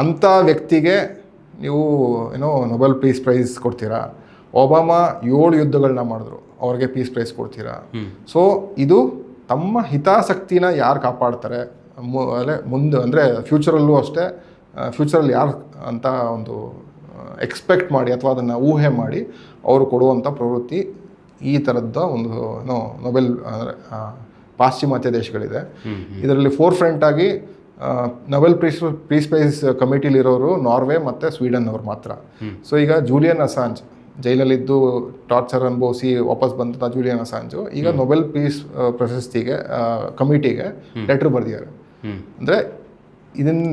ಅಂಥ ವ್ಯಕ್ತಿಗೆ ನೀವು ನೊಬೆಲ್ ಪೀಸ್ ಪ್ರೈಸ್ ಕೊಡ್ತೀರಾ? ಒಬಾಮಾ 7 ಯುದ್ಧಗಳನ್ನ ಮಾಡಿದ್ರು, ಅವ್ರಿಗೆ ಪೀಸ್ ಪ್ರೈಸ್ ಕೊಡ್ತೀರಾ? ಸೊ ಇದು ತಮ್ಮ ಹಿತಾಸಕ್ತಿನ ಯಾರು ಕಾಪಾಡ್ತಾರೆ ಮುಂದೆ, ಅಂದರೆ ಫ್ಯೂಚರಲ್ಲೂ ಅಷ್ಟೇ, ಫ್ಯೂಚರಲ್ಲಿ ಯಾರು ಅಂತ ಒಂದು ಎಕ್ಸ್ಪೆಕ್ಟ್ ಮಾಡಿ ಅಥವಾ ಅದನ್ನು ಊಹೆ ಮಾಡಿ ಅವರು ಕೊಡುವಂಥ ಪ್ರವೃತ್ತಿ ಈ ಥರದ್ದು ಒಂದು ನೊಬೆಲ್ ಪಾಶ್ಚಿಮಾತ್ಯ ದೇಶಗಳಿದೆ. ಇದರಲ್ಲಿ ಫೋರ್ಫ್ರಂಟಾಗಿ ನೊಬೆಲ್ ಪೀಸ್ ಪ್ರೈಸ್ ಕಮಿಟಿಲಿರೋರು ನಾರ್ವೆ ಮತ್ತು ಸ್ವೀಡನ್ ಅವರು ಮಾತ್ರ. ಸೊ ಈಗ ಜೂಲಿಯನ್ ಅಸಾಂಜ್ ಜೈಲಲ್ಲಿದ್ದು ಟಾರ್ಚರ್ ಅನುಭವಿಸಿ ವಾಪಸ್ ಬಂದಂಥ ಜೂಲಿಯನ್ ಅಸಾಂಜು ಈಗ ನೊಬೆಲ್ ಪೀಸ್ ಪ್ರಶಸ್ತಿಗೆ ಕಮಿಟಿಗೆ ಲೆಟ್ರ್ ಬರೆದಿದ್ದಾರೆ. ಅಂದರೆ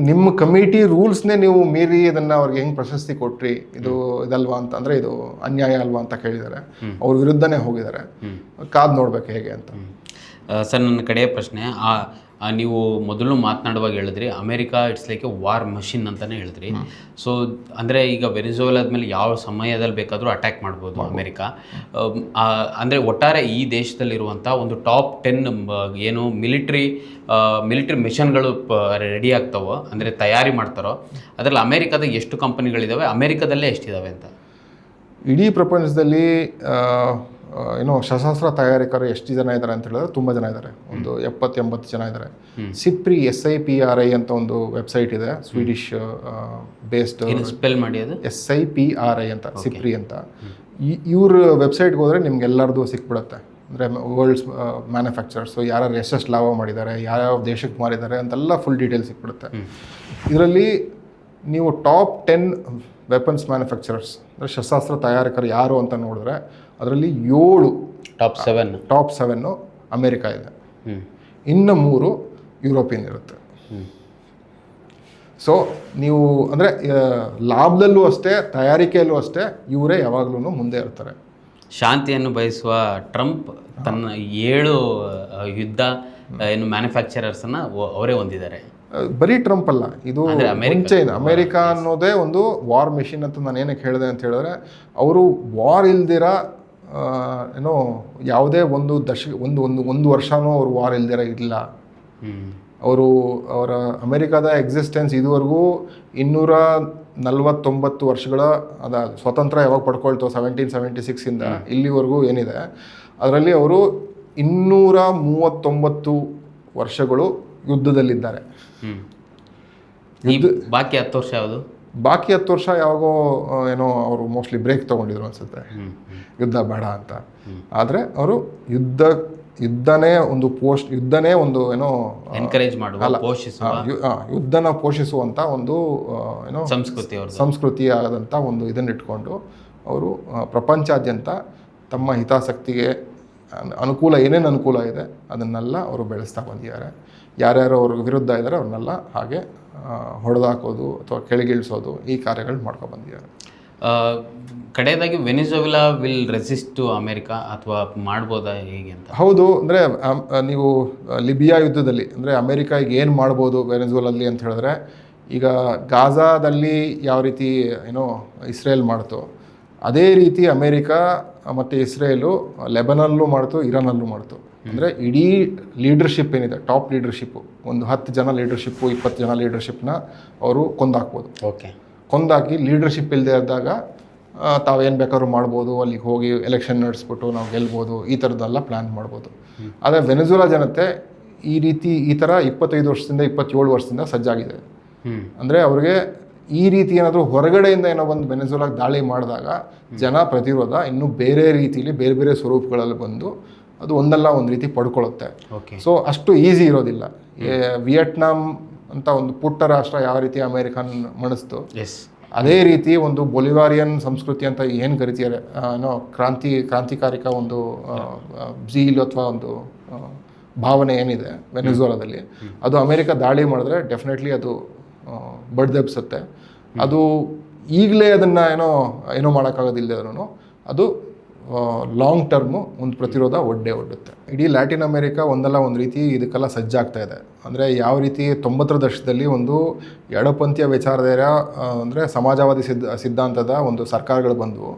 ನಿಮ್ಮ ಕಮಿಟಿ ರೂಲ್ಸ್ನೇ ನೀವು ಮೀರಿ ಇದನ್ನು ಅವ್ರಿಗೆ ಹೆಂಗೆ ಪ್ರಶಸ್ತಿ ಕೊಟ್ರಿ, ಇದಲ್ವಾ ಅಂತ, ಅಂದರೆ ಇದು ಅನ್ಯಾಯ ಅಲ್ವಾ ಅಂತ ಕೇಳಿದ್ದಾರೆ. ಅವ್ರ ವಿರುದ್ಧನೇ ಹೋಗಿದ್ದಾರೆ. ಕಾದು ನೋಡ್ಬೇಕು ಹೇಗೆ ಅಂತ. ಸರ್, ನನ್ನ ಕಡೆಯ ಪ್ರಶ್ನೆ, ನೀವು ಮೊದಲು ಮಾತನಾಡುವಾಗ ಹೇಳಿದ್ರಿ America it's like A war machine ಅಂತಲೇ ಹೇಳಿದ್ರಿ. ಸೊ ಅಂದರೆ ಈಗ ವೆನಿಜುವೆಲಾದ ಮೇಲೆ ಯಾವ ಸಮಯದಲ್ಲಿ ಬೇಕಾದರೂ ಅಟ್ಯಾಕ್ ಮಾಡ್ಬೋದು ಅಮೇರಿಕಾ. ಅಂದರೆ ಒಟ್ಟಾರೆ ಈ ದೇಶದಲ್ಲಿರುವಂಥ ಒಂದು ಟಾಪ್ 10 ಏನು ಮಿಲಿಟ್ರಿ ಮಿಷನ್ಗಳು ರೆಡಿ ಆಗ್ತಾವೋ, ಅಂದರೆ ತಯಾರಿ ಮಾಡ್ತಾರೋ, ಅದರಲ್ಲಿ ಅಮೇರಿಕಾದ ಎಷ್ಟು ಕಂಪನಿಗಳಿದ್ದಾವೆ, ಅಮೇರಿಕಾದಲ್ಲೇ ಎಷ್ಟಿದ್ದಾವೆ ಅಂತ? ಇಡೀ ಪ್ರಪಂಚದಲ್ಲಿ ಏನೋ ಶಸ್ತ್ರಾಸ್ತ್ರ ತಯಾರಕರು ಎಷ್ಟು ಜನ ಇದ್ದಾರೆ ಅಂತ ಹೇಳಿದ್ರೆ ತುಂಬ ಜನ ಇದ್ದಾರೆ, ಒಂದು 70-80 ಜನ ಇದ್ದಾರೆ. ಸಿಪ್ರಿ SIPRI ಅಂತ ಒಂದು ವೆಬ್ಸೈಟ್ ಇದೆ, ಸ್ವೀಡಿಶ್ ಬೇಸ್ಡ್. ಸ್ಪೆಲ್ ಮಾಡಿ ಅದು SIPRI ಅಂತ, ಸಿಪ್ರಿ ಅಂತ. ಇವ್ರ ವೆಬ್ಸೈಟ್ಗೆ ಹೋದರೆ ನಿಮ್ಗೆ ಎಲ್ಲರದು ಸಿಕ್ಬಿಡುತ್ತೆ. ಅಂದರೆ ವರ್ಲ್ಡ್ಸ್ ಮ್ಯಾನುಫ್ಯಾಕ್ಚರರ್ಸು ಯಾರ್ಯಾರು ಎಷ್ಟೆಷ್ಟು ಲಾಭ ಮಾಡಿದ್ದಾರೆ, ಯಾವ್ಯಾವ ದೇಶಕ್ಕೆ ಮಾರಿದ್ದಾರೆ ಅಂತೆಲ್ಲ ಫುಲ್ ಡೀಟೇಲ್ಸ್ ಸಿಕ್ಬಿಡುತ್ತೆ. ಇದರಲ್ಲಿ ನೀವು ಟಾಪ್ 10 ವೆಪನ್ಸ್ ಮ್ಯಾನುಫ್ಯಾಕ್ಚರರ್ಸ್ ಅಂದರೆ ಶಸ್ತ್ರಾಸ್ತ್ರ ತಯಾರಕರು ಯಾರು ಅಂತ ನೋಡಿದ್ರೆ ಅದರಲ್ಲಿ 7 ಟಾಪ್ 7 ಅಮೇರಿಕಾ ಇದೆ, ಇನ್ನು 3 ಯುರೋಪಿಯನ್ ಇರುತ್ತೆ. ಸೊ ನೀವು ಅಂದರೆ ಲಾಭದಲ್ಲೂ ಅಷ್ಟೇ ತಯಾರಿಕೆಯಲ್ಲೂ ಅಷ್ಟೇ ಇವರೇ ಯಾವಾಗಲೂ ಮುಂದೆ ಇರ್ತಾರೆ. ಶಾಂತಿಯನ್ನು ಬಯಸುವ ಟ್ರಂಪ್ ತನ್ನ 7 ಯುದ್ಧ ಏನು ಮ್ಯಾನುಫ್ಯಾಕ್ಚರರ್ಸನ್ನು ಅವರೇ ಹೊಂದಿದ್ದಾರೆ. ಬರೀ ಟ್ರಂಪ್ ಅಲ್ಲ, ಇದು ಮುಂಚೆ ಇದೆ. ಅಮೇರಿಕಾ ಅನ್ನೋದೇ ಒಂದು ವಾರ್ ಮೆಷಿನ್ ಅಂತ ನಾನು ಏನಕ್ಕೆ ಹೇಳಿದೆ ಅಂತ ಹೇಳಿದ್ರೆ, ಅವರು ವಾರ್ ಇಲ್ದಿರ ಏನೋ ಯಾವುದೇ ಒಂದು ಒಂದು ವರ್ಷನೂ ಅವರು ವಾರ್ ಇಲ್ದಿರ ಇಲ್ಲ. ಅವರ ಅಮೇರಿಕಾದ ಎಕ್ಸಿಸ್ಟೆನ್ಸ್ ಇದುವರೆಗೂ 249 ವರ್ಷಗಳ ಸ್ವತಂತ್ರ ಯಾವಾಗ ಪಡ್ಕೊಳ್ತೋ 1776 ಇಂದ ಇಲ್ಲಿವರೆಗೂ ಏನಿದೆ ಅದರಲ್ಲಿ ಅವರು 239 ವರ್ಷಗಳು ಯುದ್ಧದಲ್ಲಿದ್ದಾರೆ. ಬಾಕಿ 10 ವರ್ಷ ಯಾವುದು? ಬಾಕಿ 10 ವರ್ಷ ಯಾವಾಗೋ ಏನೋ ಅವರು ಮೋಸ್ಟ್ಲಿ ಬ್ರೇಕ್ ತೊಗೊಂಡಿದ್ರು ಅನ್ಸುತ್ತೆ, ಯುದ್ಧ ಬೇಡ ಅಂತ. ಆದರೆ ಅವರು ಯುದ್ಧನೇ ಒಂದು ಏನೋ ಎನ್ಕರೇಜ್ ಮಾಡುವ, ಯುದ್ಧನ ಪೋಷಿಸುವಂಥ ಒಂದು ಏನೋ ಸಂಸ್ಕೃತಿ ಆದಂಥ ಒಂದು ಇದನ್ನ ಇಟ್ಕೊಂಡು ಅವರು ಪ್ರಪಂಚಾದ್ಯಂತ ತಮ್ಮ ಹಿತಾಸಕ್ತಿಗೆ ಏನೇನು ಅನುಕೂಲ ಇದೆ ಅದನ್ನೆಲ್ಲ ಅವರು ಬೆಳೆಸ್ತಾ ಬಂದಿದ್ದಾರೆ. ಯಾರ್ಯಾರು ಅವ್ರ ವಿರುದ್ಧ ಇದ್ದಾರೆ ಅವ್ರನ್ನೆಲ್ಲ ಹಾಗೆ ಹೊಡೆದಾಕೋದು ಅಥವಾ ಕೆಳಗಿಳಿಸೋದು ಈ ಕಾರ್ಯಗಳು ಮಾಡ್ಕೊಂಡು ಬಂದಿದ್ದಾರೆ. ಕಡೆಯದಾಗಿ Venezuela will resist to America ಅಥವಾ ಮಾಡ್ಬೋದಾ ಹೇಗೆ ಅಂತ? ಹೌದು, ಅಂದರೆ ನೀವು ಲಿಬಿಯಾ ಯುದ್ಧದಲ್ಲಿ ಅಂದರೆ ಅಮೇರಿಕಾ ಈಗ ಏನು ಮಾಡ್ಬೋದು ವೆನಿಜುವೆಲಲ್ಲಿ ಅಂತ ಹೇಳಿದ್ರೆ, ಈಗ ಗಾಜಾದಲ್ಲಿ ಯಾವ ರೀತಿ ಏನೋ ಇಸ್ರೇಲ್ ಮಾಡ್ತು ಅದೇ ರೀತಿ ಅಮೇರಿಕಾ ಮತ್ತು ಇಸ್ರೇಲು ಲೆಬನಲ್ಲೂ ಮಾಡ್ತು, ಇರಾನಲ್ಲೂ ಮಾಡ್ತು. ಅಂದರೆ ಇಡೀ ಲೀಡರ್ಶಿಪ್ ಏನಿದೆ, ಟಾಪ್ ಲೀಡರ್ಶಿಪ್ಪು, ಒಂದು 10 ಜನ ಲೀಡರ್ಶಿಪ್ಪು 20 ಜನ ಲೀಡರ್ಶಿಪ್ನ ಅವರು ಕೊಂದಾಕ್ಬೋದು. ಕೊಂದಾಕಿ ಲೀಡರ್ಶಿಪ್ ಇಲ್ಲದೆ ಇದ್ದಾಗ ತಾವೇನು ಬೇಕಾದ್ರೂ ಮಾಡ್ಬೋದು, ಅಲ್ಲಿಗೆ ಹೋಗಿ ಎಲೆಕ್ಷನ್ ನಡೆಸ್ಬಿಟ್ಟು ನಾವು ಗೆಲ್ಬೋದು, ಈ ಥರದ್ದೆಲ್ಲ ಪ್ಲ್ಯಾನ್ ಮಾಡ್ಬೋದು. ಆದರೆ ವೆನಿಜುವೆಲಾ ಜನತೆ ಈ ಥರ 25 ವರ್ಷದಿಂದ 27 ವರ್ಷದಿಂದ ಸಜ್ಜಾಗಿದೆ. ಅಂದರೆ ಅವ್ರಿಗೆ ಈ ರೀತಿ ಏನಾದರೂ ಹೊರಗಡೆಯಿಂದ ಏನೋ ಒಂದು ವೆನಿಜುವೆಲಾಗೆ ದಾಳಿ ಮಾಡಿದಾಗ ಜನ ಪ್ರತಿರೋಧ ಇನ್ನೂ ಬೇರೆ ರೀತಿಯಲ್ಲಿ ಬೇರೆ ಬೇರೆ ಸ್ವರೂಪಗಳಲ್ಲಿ ಬಂದು ಅದು ಒಂದಲ್ಲ ಒಂದು ರೀತಿ ಪಡ್ಕೊಳ್ಳುತ್ತೆ. ಸೊ ಅಷ್ಟು ಈಸಿ ಇರೋದಿಲ್ಲ. ವಿಯೆಟ್ನಾಂ ಅಂತ ಒಂದು ಪುಟ್ಟ ರಾಷ್ಟ್ರ ಯಾವ ರೀತಿ ಅಮೇರಿಕನ್ ಮಣಿಸ್ತು, ಅದೇ ರೀತಿ ಒಂದು ಬೊಲಿವಾರಿಯನ್ ಸಂಸ್ಕೃತಿ ಅಂತ ಏನು ಕರಿತಿದ್ದಾರೆ, ಏನೋ ಕ್ರಾಂತಿಕಾರಿಕ ಒಂದು ಜೀಲ್ ಅಥವಾ ಒಂದು ಭಾವನೆ ಏನಿದೆ ವೆನಿಜುವೆಲಾದಲ್ಲಿ, ಅದು ಅಮೇರಿಕಾ ದಾಳಿ ಮಾಡಿದ್ರೆ ಡೆಫಿನೆಟ್ಲಿ ಅದು ಬಡ್ದೆಬ್ಸುತ್ತೆ. ಅದು ಈಗಲೇ ಅದನ್ನು ಏನೋ ಮಾಡೋಕ್ಕಾಗೋದಿಲ್ಲದ್ರೂ ಅದು ಲಾಂಗ್ ಟರ್ಮು ಒಂದು ಪ್ರತಿರೋಧ ಒಡ್ಡುತ್ತೆ. ಇಡೀ ಲ್ಯಾಟಿನ್ ಅಮೇರಿಕಾ ಒಂದಲ್ಲ ಒಂದು ರೀತಿ ಇದಕ್ಕೆಲ್ಲ ಸಜ್ಜಾಗ್ತಾ ಇದೆ. ಅಂದರೆ ಯಾವ ರೀತಿ 90ರ ದಶಕದಲ್ಲಿ ಒಂದು ಎಡಪಂಥೀಯ ವಿಚಾರಧಾರೆ ಅಂದರೆ ಸಮಾಜವಾದಿ ಸಿದ್ಧಾಂತದ ಒಂದು ಸರ್ಕಾರಗಳು ಬಂದವು.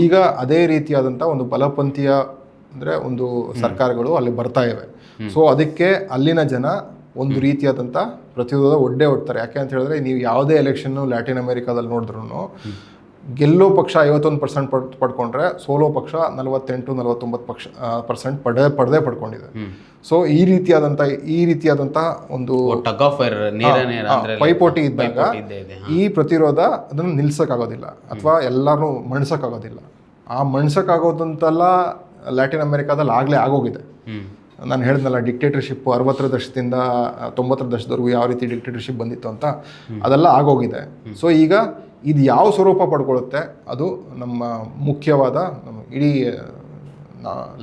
ಈಗ ಅದೇ ರೀತಿಯಾದಂಥ ಒಂದು ಬಲಪಂಥೀಯ ಅಂದರೆ ಒಂದು ಸರ್ಕಾರಗಳು ಅಲ್ಲಿ ಬರ್ತಾ ಇವೆ. ಸೊ ಅದಕ್ಕೆ ಅಲ್ಲಿನ ಜನ ಒಂದು ರೀತಿಯಾದಂಥ ಪ್ರತಿರೋಧ ಒಡ್ತಾರೆ. ಯಾಕೆ ಅಂತ ಹೇಳಿದ್ರೆ, ನೀವು ಯಾವುದೇ ಎಲೆಕ್ಷನ್ನು ಲ್ಯಾಟಿನ್ ಅಮೇರಿಕಾದಲ್ಲಿ ನೋಡಿದ್ರೂ ಗೆಲ್ಲೋ ಪಕ್ಷ 51% ಪಡ್ಕೊಂಡ್ರೆ ಸೋಲೋ ಪಕ್ಷ 48-49% ಪಡೆದೇ ಪಡ್ಕೊಂಡಿದೆ. ಸೊ ಈ ರೀತಿಯಾದಂಥ ಒಂದು ಪೈಪೋಟಿ ಇದ್ದಾಗ ಈ ಪ್ರತಿರೋಧ ಅದನ್ನು ನಿಲ್ಸೋಕ್ಕಾಗೋದಿಲ್ಲ ಅಥವಾ ಎಲ್ಲರೂ ಮಣ್ಸೋಕ್ಕಾಗೋದಿಲ್ಲ. ಆ ಮಣ್ಸೋಕ್ಕಾಗೋದಂತೆಲ್ಲ ಲ್ಯಾಟಿನ್ ಅಮೇರಿಕಾದಲ್ಲಿ ಆಗಲೇ ಆಗೋಗಿದೆ. ನಾನು ಹೇಳಿದ್ನಲ್ಲ, ಡಿಕ್ಟೇಟರ್ಶಿಪ್ಪು 60ರ ದಶಕದಿಂದ 90ರ ದಶಕದವರೆಗೂ ಯಾವ ರೀತಿ ಡಿಕ್ಟೇಟರ್ಶಿಪ್ ಬಂದಿತ್ತು ಅಂತ, ಅದೆಲ್ಲ ಆಗೋಗಿದೆ. ಸೊ ಈಗ ಇದು ಯಾವ ಸ್ವರೂಪ ಪಡ್ಕೊಳ್ಳುತ್ತೆ ಅದು ನಮ್ಮ ಮುಖ್ಯವಾದ ಇಡೀ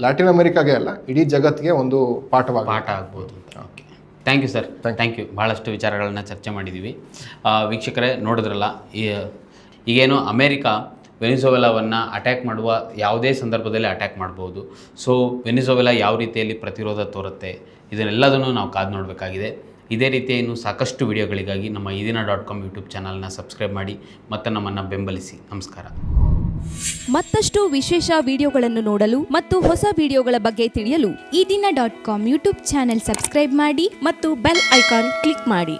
ಲ್ಯಾಟಿನ್ ಅಮೇರಿಕಾಗೆ ಅಲ್ಲ, ಇಡೀ ಜಗತ್ತಿಗೆ ಒಂದು ಪಾಠ ಆಗ್ಬೋದು. Okay, thank you sir, thank you. ಭಾಳಷ್ಟು ವಿಚಾರಗಳನ್ನ ಚರ್ಚೆ ಮಾಡಿದ್ದೀವಿ. ವೀಕ್ಷಕರೇ ನೋಡಿದ್ರಲ್ಲ, ಈಗೇನು ಅಮೇರಿಕಾ ವೆನಿಜುವೆಲಾವನ್ನು ಅಟ್ಯಾಕ್ ಮಾಡುವ ಯಾವುದೇ ಸಂದರ್ಭದಲ್ಲಿ ಅಟ್ಯಾಕ್ ಮಾಡ್ಬೋದು. ಸೊ ವೆನಿಜುವೆಲಾ ಯಾವ ರೀತಿಯಲ್ಲಿ ಪ್ರತಿರೋಧ ತೋರುತ್ತೆ ಇದನ್ನೆಲ್ಲದನ್ನು ನಾವು ಕಾದು ನೋಡಬೇಕಾಗಿದೆ. ಇದೇ ರೀತಿಯ ಇನ್ನೂ ಸಾಕಷ್ಟು ವಿಡಿಯೋಗಳಿಗಾಗಿ ನಮ್ಮ ಇದೀನ.com ಯೂಟ್ಯೂಬ್ ಚಾನಲ್ನ ಸಬ್ಸ್ಕ್ರೈಬ್ ಮಾಡಿ ಮತ್ತು ನಮ್ಮನ್ನು ಬೆಂಬಲಿಸಿ. ನಮಸ್ಕಾರ. ಮತ್ತಷ್ಟು ವಿಶೇಷ ವಿಡಿಯೋಗಳನ್ನು ನೋಡಲು ಮತ್ತು ಹೊಸ ವಿಡಿಯೋಗಳ ಬಗ್ಗೆ ತಿಳಿಯಲು ಇದೀನ.com ಯೂಟ್ಯೂಬ್ ಚಾನೆಲ್ ಸಬ್ಸ್ಕ್ರೈಬ್ ಮಾಡಿ ಮತ್ತು ಬೆಲ್ ಐಕಾನ್ ಕ್ಲಿಕ್ ಮಾಡಿ.